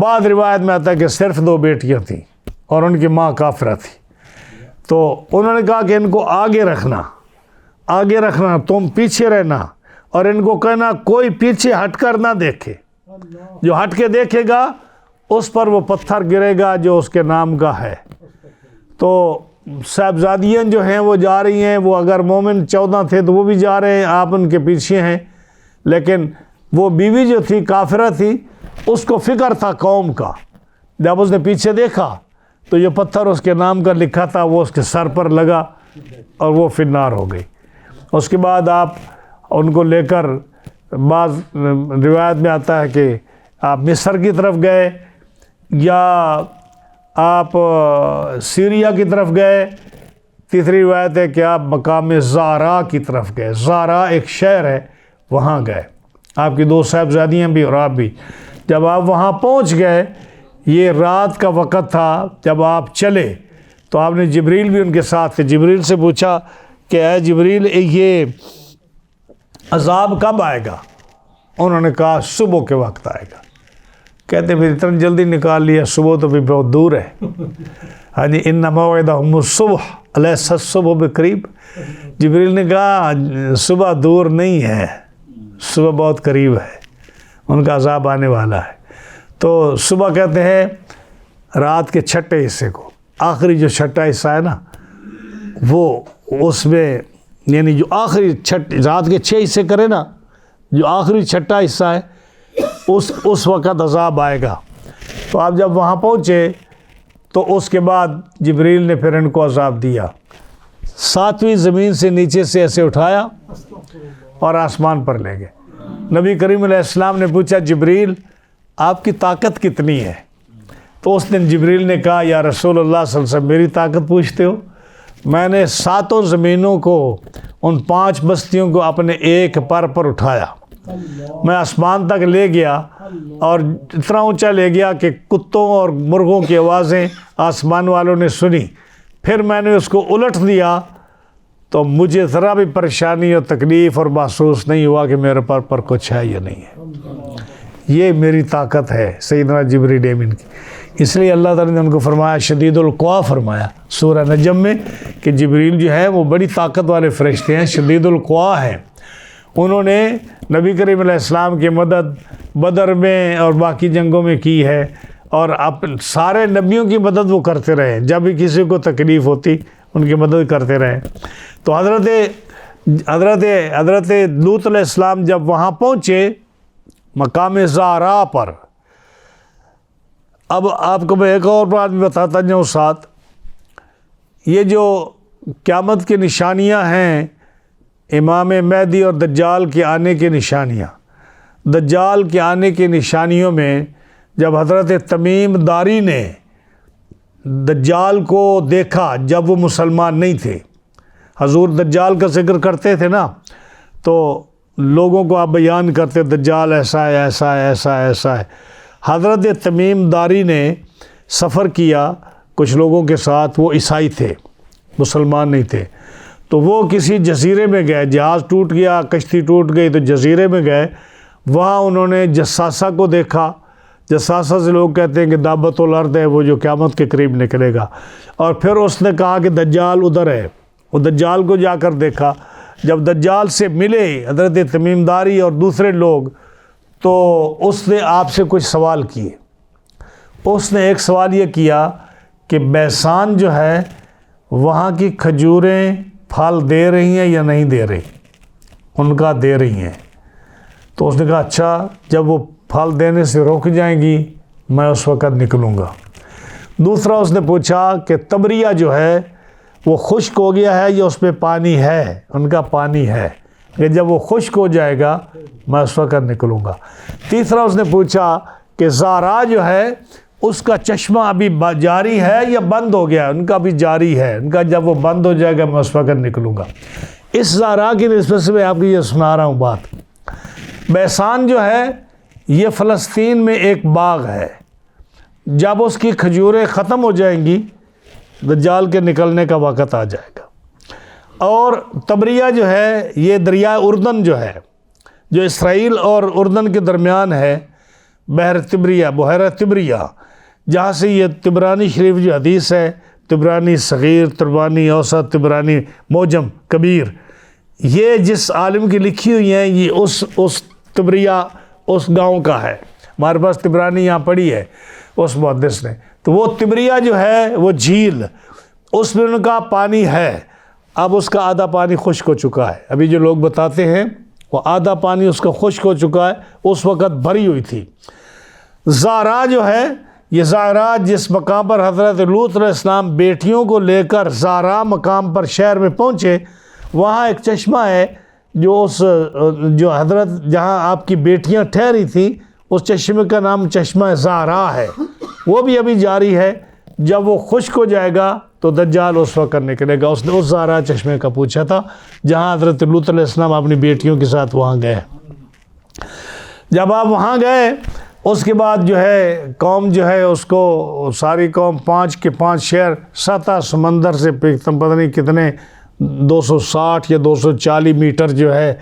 بعض روایت میں آتا ہے کہ صرف 2 بیٹیاں تھیں اور ان کی ماں کافرہ تھی۔ تو انہوں نے کہا کہ ان کو آگے رکھنا، تم پیچھے رہنا، اور ان کو کہنا کوئی پیچھے ہٹ کر نہ دیکھے، جو ہٹ کے دیکھے گا اس پر وہ پتھر گرے گا جو اس کے نام کا ہے۔ تو صاحبزادیاں جو ہیں وہ جا رہی ہیں، وہ اگر مومن 14 تھے تو وہ بھی جا رہے ہیں، آپ ان کے پیچھے ہیں، لیکن وہ بیوی جو تھی کافرہ تھی، اس کو فکر تھا قوم کا۔ جب اس نے پیچھے دیکھا تو یہ پتھر اس کے نام کا لکھا تھا، وہ اس کے سر پر لگا اور وہ فی النار ہو گئی۔ اس کے بعد آپ ان کو لے کر، بعض روایت میں آتا ہے کہ آپ مصر کی طرف گئے یا آپ سیریا کی طرف گئے، تیسری روایت ہے کہ آپ مقام زارا کی طرف گئے، زارا ایک شہر ہے، وہاں گئے، آپ کی 2 صاحبزادیاں بھی اور آپ بھی۔ جب آپ وہاں پہنچ گئے، یہ رات کا وقت تھا، جب آپ چلے تو آپ نے جبریل بھی ان کے ساتھ تھے، جبریل سے پوچھا کہ اے جبریل یہ عذاب کب آئے گا؟ انہوں نے کہا صبح کے وقت آئے گا۔ کہتے پھر اتنا جلدی نکال لیا، صبح تو بھی بہت دور ہے۔ ہاں جی، ان موعدہم الصبح الیس الصبح بقریب۔ جبریل نے کہا صبح دور نہیں ہے، صبح بہت قریب ہے، ان کا عذاب آنے والا ہے۔ تو صبح کہتے ہیں رات کے 6 حصے کو، آخری جو 6 حصہ ہے نا، وہ اس میں یعنی جو آخری رات کے 6 حصے کرے نا، جو آخری 6 حصہ ہے اس وقت عذاب آئے گا۔ تو آپ جب وہاں پہنچے تو اس کے بعد جبریل نے پھر ان کو عذاب دیا، 7ویں زمین سے نیچے سے ایسے اٹھایا اور آسمان پر لے گئے۔ نبی کریم علیہ السلام نے پوچھا جبریل آپ کی طاقت کتنی ہے؟ تو اس دن جبریل نے کہا یا رسول اللہ صلی اللہ علیہ وسلم میری طاقت پوچھتے ہو؟ میں نے 7 زمینوں کو، ان 5 بستیوں کو اپنے ایک پر اٹھایا، میں آسمان تک لے گیا اور اتنا اونچا لے گیا کہ کتوں اور مرغوں کی آوازیں آسمان والوں نے سنی، پھر میں نے اس کو الٹ دیا تو مجھے ذرا بھی پریشانی اور تکلیف اور محسوس نہیں ہوا کہ میرے پر کچھ ہے یا نہیں ہے۔ یہ میری طاقت ہے سیدنا جبریل امین کی۔ اس لیے اللہ تعالیٰ نے ان کو فرمایا شدید القوا، فرمایا سورہ نجم میں کہ جبریل جو ہے وہ بڑی طاقت والے فرشتے ہیں، شدید القوا ہیں۔ انہوں نے نبی کریم علیہ السلام کی مدد بدر میں اور باقی جنگوں میں کی ہے، اور سارے نبیوں کی مدد وہ کرتے رہے، جب بھی کسی کو تکلیف ہوتی ان کی مدد کرتے رہے۔ تو حضرت لوط علیہ السلام جب وہاں پہنچے مقام زارا پر، اب آپ کو میں ایک اور بات بھی بتاتا جاؤں ساتھ، یہ جو قیامت کی نشانیاں ہیں، امام مہدی اور دجال کے آنے کی نشانیاں، دجال کے آنے کی نشانیوں میں جب حضرت تمیم داری نے دجال کو دیکھا، جب وہ مسلمان نہیں تھے، حضور دجال کا ذکر کرتے تھے نا، تو لوگوں کو آپ بیان کرتے دجال ایسا ہے ایسا ہے ایسا ہے ایسا ہے۔ حضرت تمیم داری نے سفر کیا کچھ لوگوں کے ساتھ، وہ عیسائی تھے، مسلمان نہیں تھے، تو وہ کسی جزیرے میں گئے، جہاز ٹوٹ گیا، کشتی ٹوٹ گئی، تو جزیرے میں گئے، وہاں انہوں نے جساسہ کو دیکھا۔ جساسہ سے لوگ کہتے ہیں کہ دابت الارض ہے، وہ جو قیامت کے قریب نکلے گا، اور پھر اس نے کہا کہ دجال ادھر ہے، وہ دجال کو جا کر دیکھا۔ جب دجال سے ملے حضرت تمیم داری اور دوسرے لوگ، تو اس نے آپ سے کچھ سوال کیے۔ اس نے ایک سوال یہ کیا کہ بیسان جو ہے وہاں کی کھجوریں پھل دے رہی ہیں یا نہیں دے رہی؟ ان کا دے رہی ہیں۔ تو اس نے کہا اچھا، جب وہ پھل دینے سے رک جائیں گی میں اس وقت نکلوں گا۔ دوسرا اس نے پوچھا کہ تبریہ جو ہے وہ خشک ہو گیا ہے یا اس میں پانی ہے؟ ان کا پانی ہے، کہ جب وہ خشک ہو جائے گا میں اس وقت نکلوں گا۔ تیسرا اس نے پوچھا کہ زارا جو ہے اس کا چشمہ ابھی جاری ہے یا بند ہو گیا؟ ان کا بھی جاری ہے، ان کا جب وہ بند ہو جائے گا میں اس وقت نکلوں گا۔ اس زارا کی نسبت سے میں آپ کو یہ سنا رہا ہوں بات۔ بیسان جو ہے یہ فلسطین میں ایک باغ ہے، جب اس کی کھجوریں ختم ہو جائیں گی دجال کے نکلنے کا وقت آ جائے گا۔ اور تبریہ جو ہے یہ دریائے اردن جو ہے، جو اسرائیل اور اردن کے درمیان ہے، بحیرہ تبریہ، جہاں سے یہ طبرانی شریف جو حدیث ہے، طبرانی صغیر، طبرانی اوسط، طبرانی معجم کبیر، یہ جس عالم کی لکھی ہوئی ہیں یہ اس تبریہ اس گاؤں کا ہے۔ ہمارے پاس طبرانی یہاں پڑھی ہے اس محدث نے۔ تو وہ تبریہ جو ہے وہ جھیل، اس میں ان کا پانی ہے، اب اس کا آدھا پانی خشک ہو چکا ہے۔ ابھی جو لوگ بتاتے ہیں وہ آدھا پانی اس کا خشک ہو چکا ہے، اس وقت بھری ہوئی تھی۔ زارا جو ہے، یہ زارا جس مقام پر حضرت لوط علیہ السلام بیٹیوں کو لے کر زارا مقام پر شہر میں پہنچے، وہاں ایک چشمہ ہے جو حضرت جہاں آپ کی بیٹیاں ٹھہری تھیں، اس چشمے کا نام چشمہ زارا ہے، وہ بھی ابھی جاری ہے۔ جب وہ خشک ہو جائے گا تو دجال اس وقت نکلے گا۔ اس نے اس زارا چشمے کا پوچھا تھا جہاں حضرت لوط علیہ السلام اپنی بیٹیوں کے ساتھ وہاں گئے۔ جب آپ وہاں گئے اس کے بعد جو ہے قوم جو ہے اس کو ساری قوم 5 کے 5 شہر سطح سمندر سے پتہ نہیں کتنے 260 یا 240 میٹر جو ہے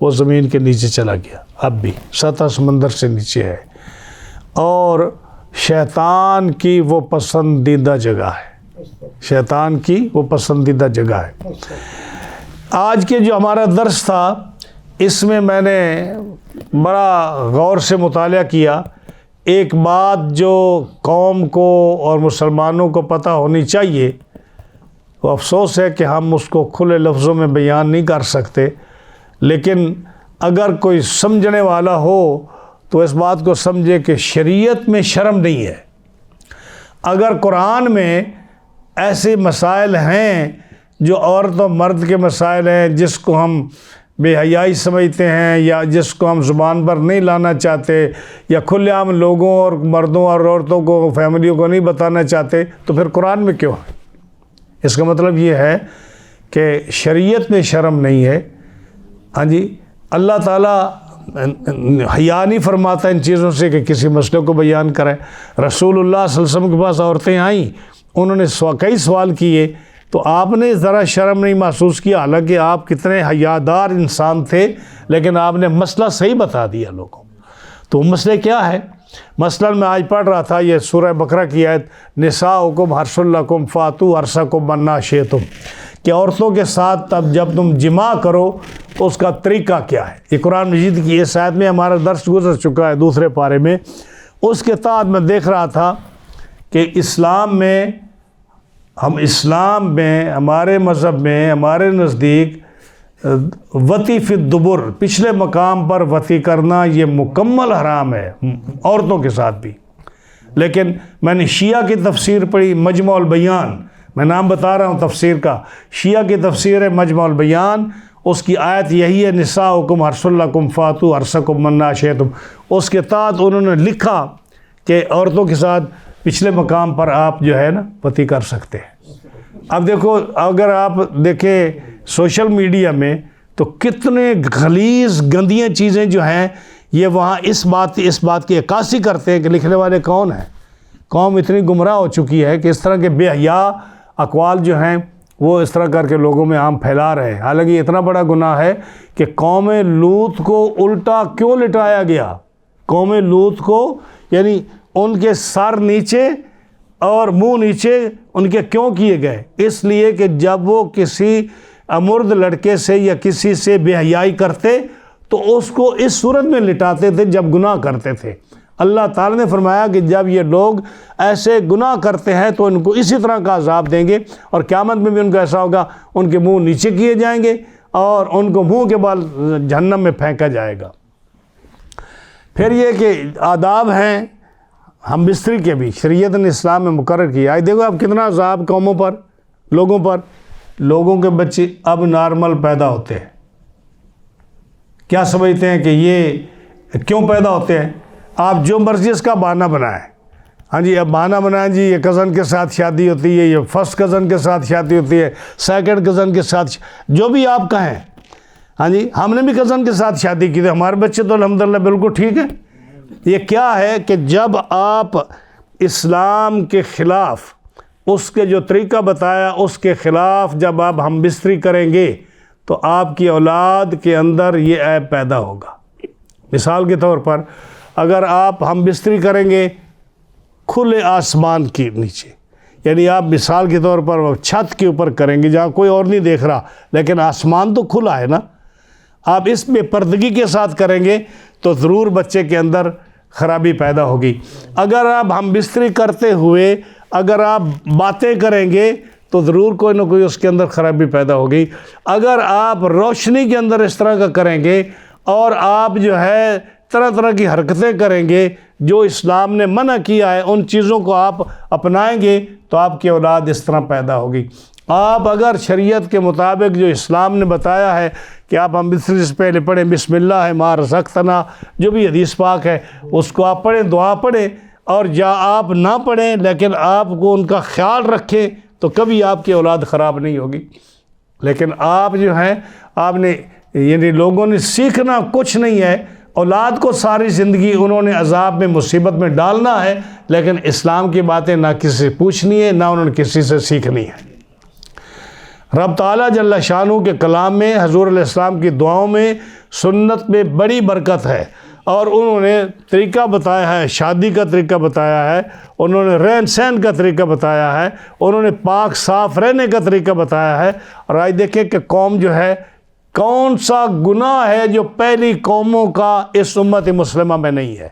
وہ زمین کے نیچے چلا گیا، اب بھی سطح سمندر سے نیچے ہے، اور شیطان کی وہ پسندیدہ جگہ ہے، شیطان کی وہ پسندیدہ جگہ ہے۔ آج کے جو ہمارا درس تھا اس میں نے بڑا غور سے مطالعہ کیا۔ ایک بات جو قوم کو اور مسلمانوں کو پتہ ہونی چاہیے، وہ افسوس ہے کہ ہم اس کو کھلے لفظوں میں بیان نہیں کر سکتے، لیکن اگر کوئی سمجھنے والا ہو تو اس بات کو سمجھے کہ شریعت میں شرم نہیں ہے۔ اگر قرآن میں ایسے مسائل ہیں جو عورت و مرد کے مسائل ہیں، جس کو ہم بے حیائی سمجھتے ہیں یا جس کو ہم زبان پر نہیں لانا چاہتے یا کھلے عام لوگوں اور مردوں اور عورتوں کو فیملیوں کو نہیں بتانا چاہتے، تو پھر قرآن میں کیوں ہے؟ اس کا مطلب یہ ہے کہ شریعت میں شرم نہیں ہے۔ ہاں جی، اللہ تعالیٰ حیا نہیں فرماتا ان چیزوں سے کہ کسی مسئلے کو بیان کریں۔ رسول اللہ صلی اللہ علیہ وسلم کے پاس عورتیں آئیں، انہوں نے کئی سوال کیے، تو آپ نے ذرا شرم نہیں محسوس کیا، حالانکہ آپ کتنے حیادار انسان تھے، لیکن آپ نے مسئلہ صحیح بتا دیا لوگوں۔ تو مسئلہ کیا ہے؟ مثلا میں آج پڑھ رہا تھا یہ سورہ بقرہ کی آیت، نساؤکم حرث لکم فاتوا حرثکم انا شئتم، کہ عورتوں کے ساتھ جب تم جماع کرو تو اس کا طریقہ کیا ہے۔ یہ قرآن مجید کی اس آیت میں ہمارا درس گزر چکا ہے دوسرے پارے میں۔ اس کے تحت میں دیکھ رہا تھا کہ اسلام میں ہمارے مذہب میں ہمارے نزدیک وطی فی الدبر، پچھلے مقام پر وطی کرنا یہ مکمل حرام ہے، عورتوں کے ساتھ بھی۔ لیکن میں نے شیعہ کی تفسیر پڑھی، مجمع البیان، میں نام بتا رہا ہوں تفسیر کا، شیعہ کی تفسیر ہے مجمع البیان، اس کی آیت یہی ہے نساؤکم حرث لکم فاتوا حرثکم من شئتم۔ اس کے تحت انہوں نے لکھا کہ عورتوں کے ساتھ پچھلے مقام پر آپ جو ہے نا پتی کر سکتے ہیں۔ اب دیکھو، اگر آپ دیکھیں سوشل میڈیا میں تو کتنے غلیظ گندیاں چیزیں جو ہیں یہ وہاں اس بات کی عکاسی کرتے ہیں کہ لکھنے والے کون ہیں۔ قوم اتنی گمراہ ہو چکی ہے کہ اس طرح کے بے حیا اقوال جو ہیں وہ اس طرح کر کے لوگوں میں عام پھیلا رہے ہیں۔ حالانکہ یہ اتنا بڑا گناہ ہے کہ قوم لوط کو الٹا کیوں لٹایا گیا؟ قوم لوط کو یعنی ان کے سر نیچے اور منہ نیچے ان کے کیوں کیے گئے؟ اس لیے کہ جب وہ کسی مرد لڑکے سے یا کسی سے بے حیائی کرتے تو اس کو اس صورت میں لٹاتے تھے جب گناہ کرتے تھے۔ اللہ تعالیٰ نے فرمایا کہ جب یہ لوگ ایسے گناہ کرتے ہیں تو ان کو اسی طرح کا عذاب دیں گے، اور قیامت میں بھی ان کو ایسا ہوگا، ان کے منہ نیچے کیے جائیں گے اور ان کو منہ کے بال جہنم میں پھینکا جائے گا۔ پھر یہ کہ آداب ہیں ہم بستری کے بھی شریعت نے اسلام میں مقرر کیا ہے۔ دیکھو اب کتنا عذاب قوموں پر، لوگوں پر۔ لوگوں کے بچے اب نارمل پیدا ہوتے ہیں، کیا سمجھتے ہیں کہ یہ کیوں پیدا ہوتے ہیں؟ آپ جو مرضی اس کا بہانہ بنائیں، ہاں جی، اب بہانہ بنائیں جی یہ کزن کے ساتھ شادی ہوتی ہے، یہ فرسٹ کزن کے ساتھ شادی ہوتی ہے، سیکنڈ کزن کے ساتھ، جو بھی آپ کہیں، ہاں جی، ہم نے بھی کزن کے ساتھ شادی کی تھی، ہمارے بچے تو الحمدللہ بالکل ٹھیک ہیں۔ یہ کیا ہے کہ جب آپ اسلام کے خلاف، اس کے جو طریقہ بتایا اس کے خلاف جب آپ ہم بستری کریں گے تو آپ کی اولاد کے اندر یہ عیب پیدا ہوگا۔ مثال کے طور پر اگر آپ ہم بستری کریں گے کھلے آسمان کے نیچے، یعنی آپ مثال کے طور پر چھت کے اوپر کریں گے جہاں کوئی اور نہیں دیکھ رہا لیکن آسمان تو کھلا ہے نا، آپ اس میں پردگی کے ساتھ کریں گے تو ضرور بچے کے اندر خرابی پیدا ہوگی۔ اگر آپ ہم بستری کرتے ہوئے اگر آپ باتیں کریں گے تو ضرور کوئی نہ کوئی اس کے اندر خرابی پیدا ہوگی۔ اگر آپ روشنی کے اندر اس طرح کا کریں گے اور آپ جو ہے طرح طرح کی حرکتیں کریں گے جو اسلام نے منع کیا ہے، ان چیزوں کو آپ اپنائیں گے تو آپ کی اولاد اس طرح پیدا ہوگی۔ آپ اگر شریعت کے مطابق جو اسلام نے بتایا ہے کہ آپ ہم بستری سے پہلے پڑھیں بسم اللہ ما رزقتنا، جو بھی حدیث پاک ہے اس کو آپ پڑھیں، دعا پڑھیں، اور یا آپ نہ پڑھیں لیکن آپ کو ان کا خیال رکھیں تو کبھی آپ کی اولاد خراب نہیں ہوگی۔ لیکن آپ جو ہیں آپ نے یعنی لوگوں نے سیکھنا کچھ نہیں ہے، اولاد کو ساری زندگی انہوں نے عذاب میں مصیبت میں ڈالنا ہے، لیکن اسلام کی باتیں نہ کسی سے پوچھنی ہے نہ انہوں نے کسی سے سیکھنی ہے۔ رب تعالیٰ جل شانہ کے کلام میں، حضور علیہ السلام کی دعاؤں میں، سنت میں بڑی برکت ہے، اور انہوں نے طریقہ بتایا ہے، شادی کا طریقہ بتایا ہے، انہوں نے رہن سہن کا طریقہ بتایا ہے، انہوں نے پاک صاف رہنے کا طریقہ بتایا ہے۔ اور آج دیکھیں کہ قوم جو ہے، کون سا گناہ ہے جو پہلی قوموں کا اس امت مسلمہ میں نہیں ہے؟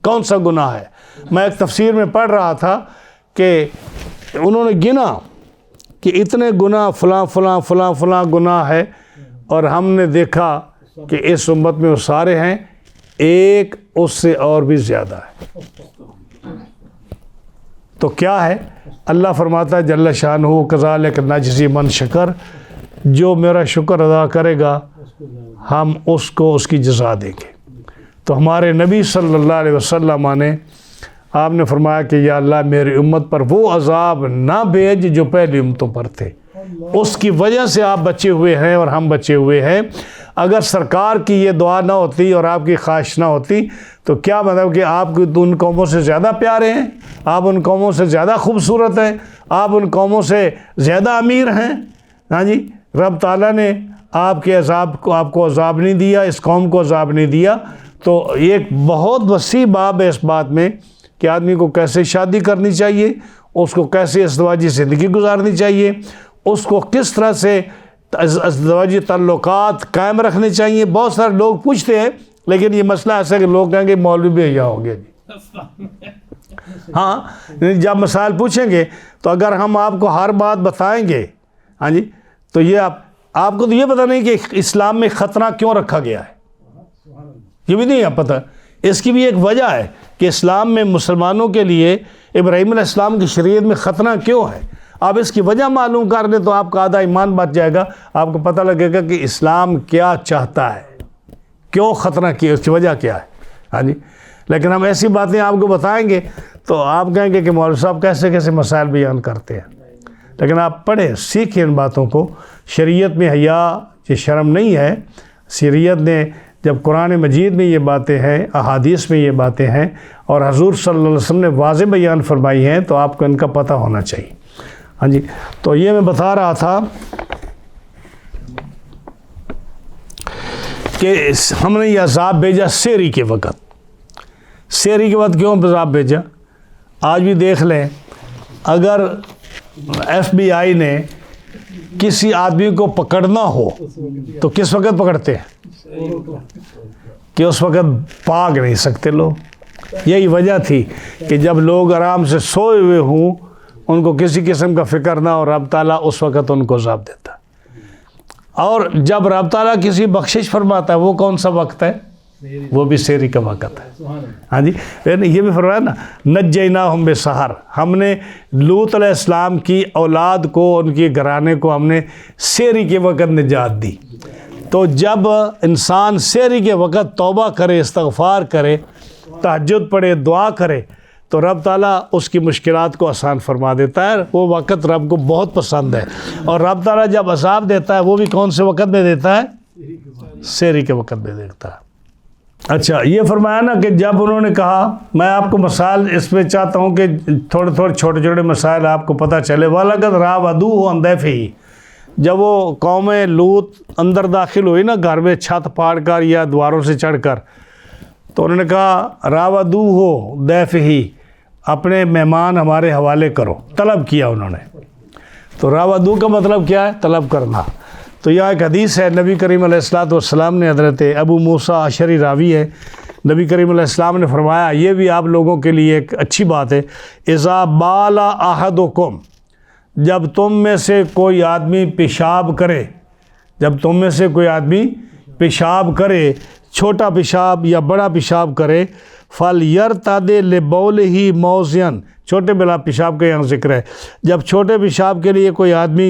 کون سا گناہ ہے؟ میں ایک تفسیر میں پڑھ رہا تھا کہ انہوں نے گنا کہ اتنے گناہ فلاں فلاں فلاں فلاں گناہ ہے، اور ہم نے دیکھا کہ اس امت میں وہ سارے ہیں، ایک اس سے اور بھی زیادہ ہے۔ تو کیا ہے؟ اللہ فرماتا ہے جل شانہ کذالک نجزی من شکر، جو میرا شکر ادا کرے گا ہم اس کو اس کی جزا دیں گے۔ تو ہمارے نبی صلی اللہ علیہ وسلم نے آپ نے فرمایا کہ یا اللہ میری امت پر وہ عذاب نہ بھیج جو پہلی امتوں پر تھے، اس کی وجہ سے آپ بچے ہوئے ہیں اور ہم بچے ہوئے ہیں۔ اگر سرکار کی یہ دعا نہ ہوتی اور آپ کی خواہش نہ ہوتی تو کیا مطلب کہ آپ ان قوموں سے زیادہ پیارے ہیں، آپ ان قوموں سے زیادہ خوبصورت ہیں، آپ ان قوموں سے زیادہ امیر ہیں؟ ہاں جی، رب تعالیٰ نے آپ کے عذاب کو، آپ کو عذاب نہیں دیا، اس قوم کو عذاب نہیں دیا۔ تو ایک بہت وسیع باب ہے اس بات میں کہ آدمی کو کیسے شادی کرنی چاہیے، اس کو کیسے ازدواجی زندگی گزارنی چاہیے، اس کو کس طرح سے ازدواجی تعلقات قائم رکھنے چاہیے۔ بہت سارے لوگ پوچھتے ہیں لیکن یہ مسئلہ ایسا ہے کہ لوگ کہیں گے مولوی بھی حیا ہو گیا جی۔ ہاں، جب مسائل پوچھیں گے تو اگر ہم آپ کو ہر بات بتائیں گے، ہاں جی، تو یہ آپ کو تو یہ پتہ نہیں کہ اسلام میں ختنہ کیوں رکھا گیا ہے، یہ بھی نہیں پتہ۔ اس کی بھی ایک وجہ ہے کہ اسلام میں مسلمانوں کے لیے ابراہیم علیہ السلام کی شریعت میں ختنہ کیوں ہے۔ آپ اس کی وجہ معلوم کر لیں تو آپ کا آدھا ایمان بچ جائے گا، آپ کو پتہ لگے گا کہ اسلام کیا چاہتا ہے، کیوں خطرہ کیا، اس کی وجہ کیا ہے. ہاں جی. لیکن ہم ایسی باتیں آپ کو بتائیں گے تو آپ کہیں گے کہ مولوی صاحب کیسے کیسے مسائل بیان کرتے ہیں. لیکن آپ پڑھیں، سیکھیں ان باتوں کو. شریعت میں حیا یہ شرم نہیں ہے. شریعت نے جب قرآن مجید میں یہ باتیں ہیں، احادیث میں یہ باتیں ہیں، اور حضور صلی اللہ علیہ وسلم نے واضح بیان فرمائی ہیں تو آپ کو ان کا پتہ ہونا چاہیے. ہاں جی. تو یہ میں بتا رہا تھا کہ ہم نے یہ عذاب بھیجا سحری کے وقت. سحری کے وقت کیوں عذاب بھیجا؟ آج بھی دیکھ لیں، اگر ایف بی آئی نے کسی آدمی کو پکڑنا ہو تو کس وقت پکڑتے ہیں؟ کہ اس وقت بھاگ نہیں سکتے لوگ. یہی وجہ تھی کہ جب لوگ آرام سے سوئے ہوئے ہوں، ان کو کسی قسم کا فکر نہ ہو، رب تعالیٰ اس وقت ان کو عذاب دیتا ہے. اور جب رب تعالیٰ کسی بخشش فرماتا ہے وہ کون سا وقت ہے؟ وہ بھی سحری کا وقت ہے. ہاں جی. یہ بھی فرمایا نا، نجیناہم بسحر، ہم نے لوط علیہ السلام کی اولاد کو، ان کے گھرانے کو ہم نے سحری کے وقت نجات دی. تو جب انسان سحری کے وقت توبہ کرے، استغفار کرے، تہجد پڑھے، دعا کرے تو رب تعالیٰ اس کی مشکلات کو آسان فرما دیتا ہے. وہ وقت رب کو بہت پسند ہے. اور رب تعالیٰ جب عذاب دیتا ہے وہ بھی کون سے وقت میں دیتا ہے؟ سحری کے وقت میں دیتا ہے. اچھا، یہ فرمایا نا کہ جب انہوں نے کہا، میں آپ کو مسائل اس میں چاہتا ہوں کہ تھوڑے چھوٹے چھوٹے مسائل آپ کو پتہ چلے. وَلَقَدْ رَاوَدُوهُ عَنْ ضَيْفِهِ، جب وہ قوم لوط اندر داخل ہوئی نا گھر میں چھت پھاڑ کر یا دواروں سے چڑھ کر، تو انہوں نے کہا رَاوَدُوهُ ضَيْفِهِ، اپنے مہمان ہمارے حوالے کرو. طلب کیا انہوں نے. تو راودو کا مطلب کیا ہے؟ طلب کرنا. تو یہاں ایک حدیث ہے، نبی کریم علیہ السلام نے، حضرت ابو موسیٰ اشعری راوی ہے، نبی کریم علیہ السلام نے فرمایا، یہ بھی آپ لوگوں کے لیے ایک اچھی بات ہے، اذا بال احدکم، جب تم میں سے کوئی آدمی پیشاب کرے، جب تم میں سے کوئی آدمی پیشاب کرے، چھوٹا پیشاب یا بڑا پیشاب کرے، فَلْيَرْتَدِ لِبَوْلِهِ مَوْضِعًا، چھوٹے بلا پیشاب کا یہاں ذکر ہے، جب چھوٹے پیشاب کے لیے کوئی آدمی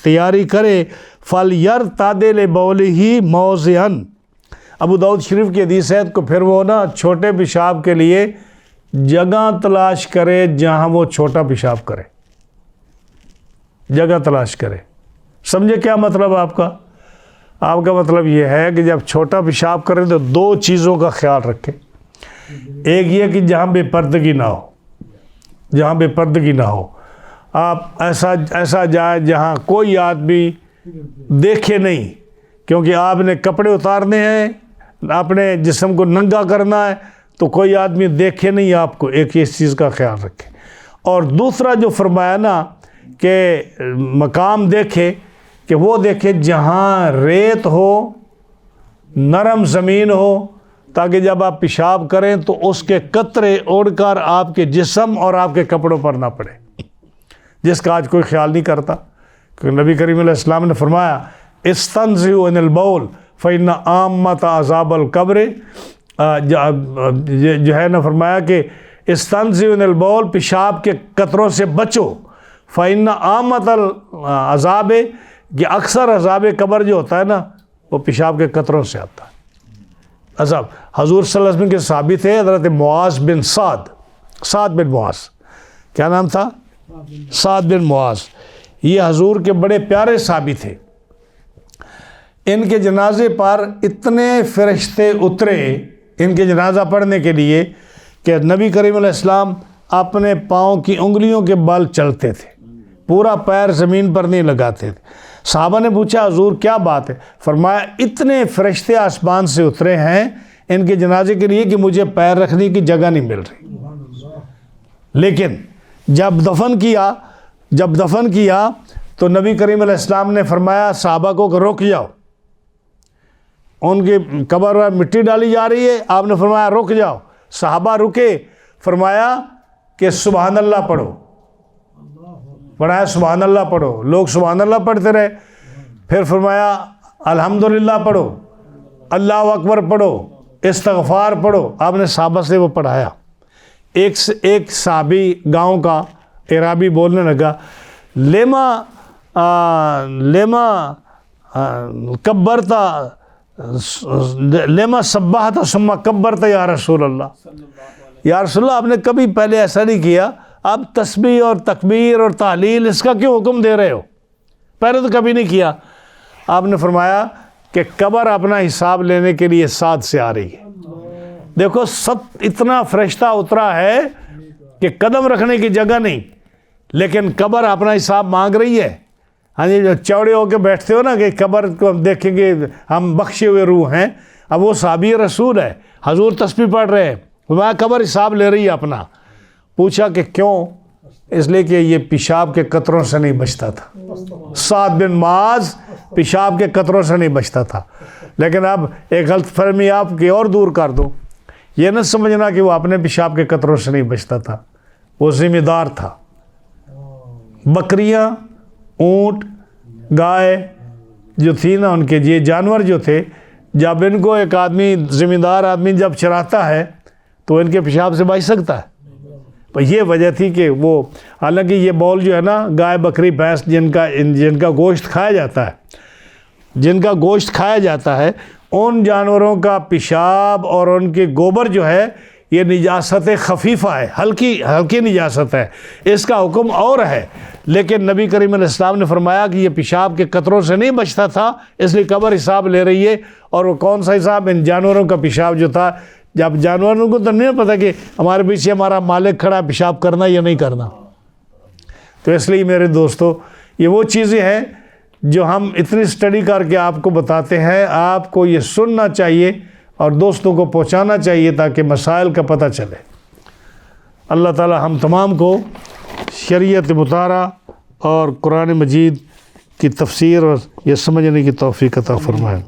تیاری کرے، فَلْيَرْتَدِ لِبَوْلِهِ مَوْضِعًا. ابو داؤد شریف کی حدیث ہے کہ پھر وہ نا چھوٹے پیشاب کے لیے جگہ تلاش کرے جہاں وہ چھوٹا پیشاب کرے، جگہ تلاش کرے. سمجھے کیا مطلب آپ کا؟ آپ کا مطلب یہ ہے کہ جب چھوٹا پیشاب کریں تو دو چیزوں کا خیال رکھیں. ایک یہ کہ جہاں بے پردگی نہ ہو، جہاں بے پردگی نہ ہو. آپ ایسا جائے جہاں کوئی آدمی دیکھے نہیں، کیونکہ آپ نے کپڑے اتارنے ہیں، اپنے جسم کو ننگا کرنا ہے، تو کوئی آدمی دیکھے نہیں آپ کو. ایک اس چیز کا خیال رکھیں. اور دوسرا جو فرمایا نا کہ مقام دیکھے، کہ وہ دیکھے جہاں ریت ہو، نرم زمین ہو، تاکہ جب آپ پیشاب کریں تو اس کے قطرے اڑ کر آپ کے جسم اور آپ کے کپڑوں پر نہ پڑے، جس کا آج کوئی خیال نہیں کرتا. کیونکہ نبی کریم علیہ السلام نے فرمایا، استنزعوا عن البول فإن عامۃ عذاب القبر، جو ہے نا فرمایا کہ استنزعوا عن البول، پیشاب کے قطروں سے بچو، فإن عامۃ العذاب، کہ اکثر عذاب قبر جو ہوتا ہے نا وہ پیشاب کے قطروں سے آتا ہے عذاب. حضور صلی اللہ علیہ وسلم کے صحابی تھے حضرت معاذ بن سعد بن معاذ، کیا نام تھا؟ سعد بن معاذ. یہ حضور کے بڑے پیارے صحابی تھے. ان کے جنازے پر اتنے فرشتے اترے ان کے جنازہ پڑھنے کے لیے کہ نبی کریم علیہ السلام اپنے پاؤں کی انگلیوں کے بل چلتے تھے، پورا پیر زمین پر نہیں لگاتے تھے. صحابہ نے پوچھا حضور کیا بات ہے؟ فرمایا اتنے فرشتے آسمان سے اترے ہیں ان کے جنازے کے لیے کہ مجھے پیر رکھنے کی جگہ نہیں مل رہی. لیکن جب دفن کیا تو نبی کریم علیہ السلام نے فرمایا صحابہ کو کہ رک جاؤ، ان کی قبر پر مٹی ڈالی جا رہی ہے. آپ نے فرمایا رک جاؤ. صحابہ رکے. فرمایا کہ سبحان اللہ پڑھو. پڑھایا سبحان اللہ پڑھو. لوگ سبحان اللہ پڑھتے رہے. پھر فرمایا الحمدللہ پڑھو، اللہ اکبر پڑھو، استغفار پڑھو. آپ نے صحابہ سے وہ پڑھایا. ایک صحابی گاؤں کا اعرابی بولنے لگا لیما کبرتا لیما سبحت ثم کبرتا یا رسول اللہ، یا رسول اللہ آپ نے کبھی پہلے ایسا نہیں کیا، آپ تسبیح اور تکبیر اور تحلیل اس کا کیوں حکم دے رہے ہو؟ پہلے تو کبھی نہیں کیا۔ آپ نے فرمایا کہ قبر اپنا حساب لینے کے لیے ساتھ سے آ رہی ہے۔ دیکھو اتنا فرشتہ اترا ہے کہ قدم رکھنے کی جگہ نہیں، لیکن قبر اپنا حساب مانگ رہی ہے۔ ہاں جی، جو چوڑے ہو کے بیٹھتے ہو نا کہ قبر کو ہم دیکھیں گے، ہم بخشے ہوئے روح ہیں، اب وہ صحابی رسول ہے، حضور تسبیح پڑھ رہے ہیں، وہ قبر حساب لے رہی ہے اپنا۔ پوچھا کہ کیوں؟ اس لیے کہ یہ پیشاب کے قطروں سے نہیں بچتا تھا، سعد بن معاذ پیشاب کے قطروں سے نہیں بچتا تھا۔ لیکن اب ایک غلط فہمی آپ کی اور دور کر دو، یہ نہ سمجھنا کہ وہ اپنے پیشاب کے قطروں سے نہیں بچتا تھا، وہ ذمہ دار تھا۔ بکریاں، اونٹ، گائے جو تھی نا، ان کے یہ جانور جو تھے، جب ان کو ایک آدمی ذمہ دار آدمی جب چراتا ہے تو ان کے پیشاب سے بچ سکتا ہے؟ یہ وجہ تھی کہ وہ، حالانکہ یہ بول جو ہے نا، گائے بکری بھینس جن کا گوشت کھایا جاتا ہے ان جانوروں کا پیشاب اور ان کے گوبر جو ہے یہ نجاست خفیفہ ہے، ہلکی نجاست ہے، اس کا حکم اور ہے۔ لیکن نبی کریم علیہ السلام نے فرمایا کہ یہ پیشاب کے قطروں سے نہیں بچتا تھا، اس لیے قبر حساب لے رہی ہے۔ اور وہ کون سا حساب؟ ان جانوروں کا پیشاب جو تھا۔ جب جانوروں کو تو نہیں پتا کہ ہمارے پیچھے ہمارا مالک کھڑا پیشاب کرنا یا نہیں کرنا۔ تو اس لیے میرے دوستو، یہ وہ چیزیں ہیں جو ہم اتنی اسٹڈی کر کے آپ کو بتاتے ہیں، آپ کو یہ سننا چاہیے اور دوستوں کو پہنچانا چاہیے تاکہ مسائل کا پتہ چلے۔ اللہ تعالی ہم تمام کو شریعت مطالعہ اور قرآن مجید کی تفسیر اور یہ سمجھنے کی توفیق عطا فرمائے۔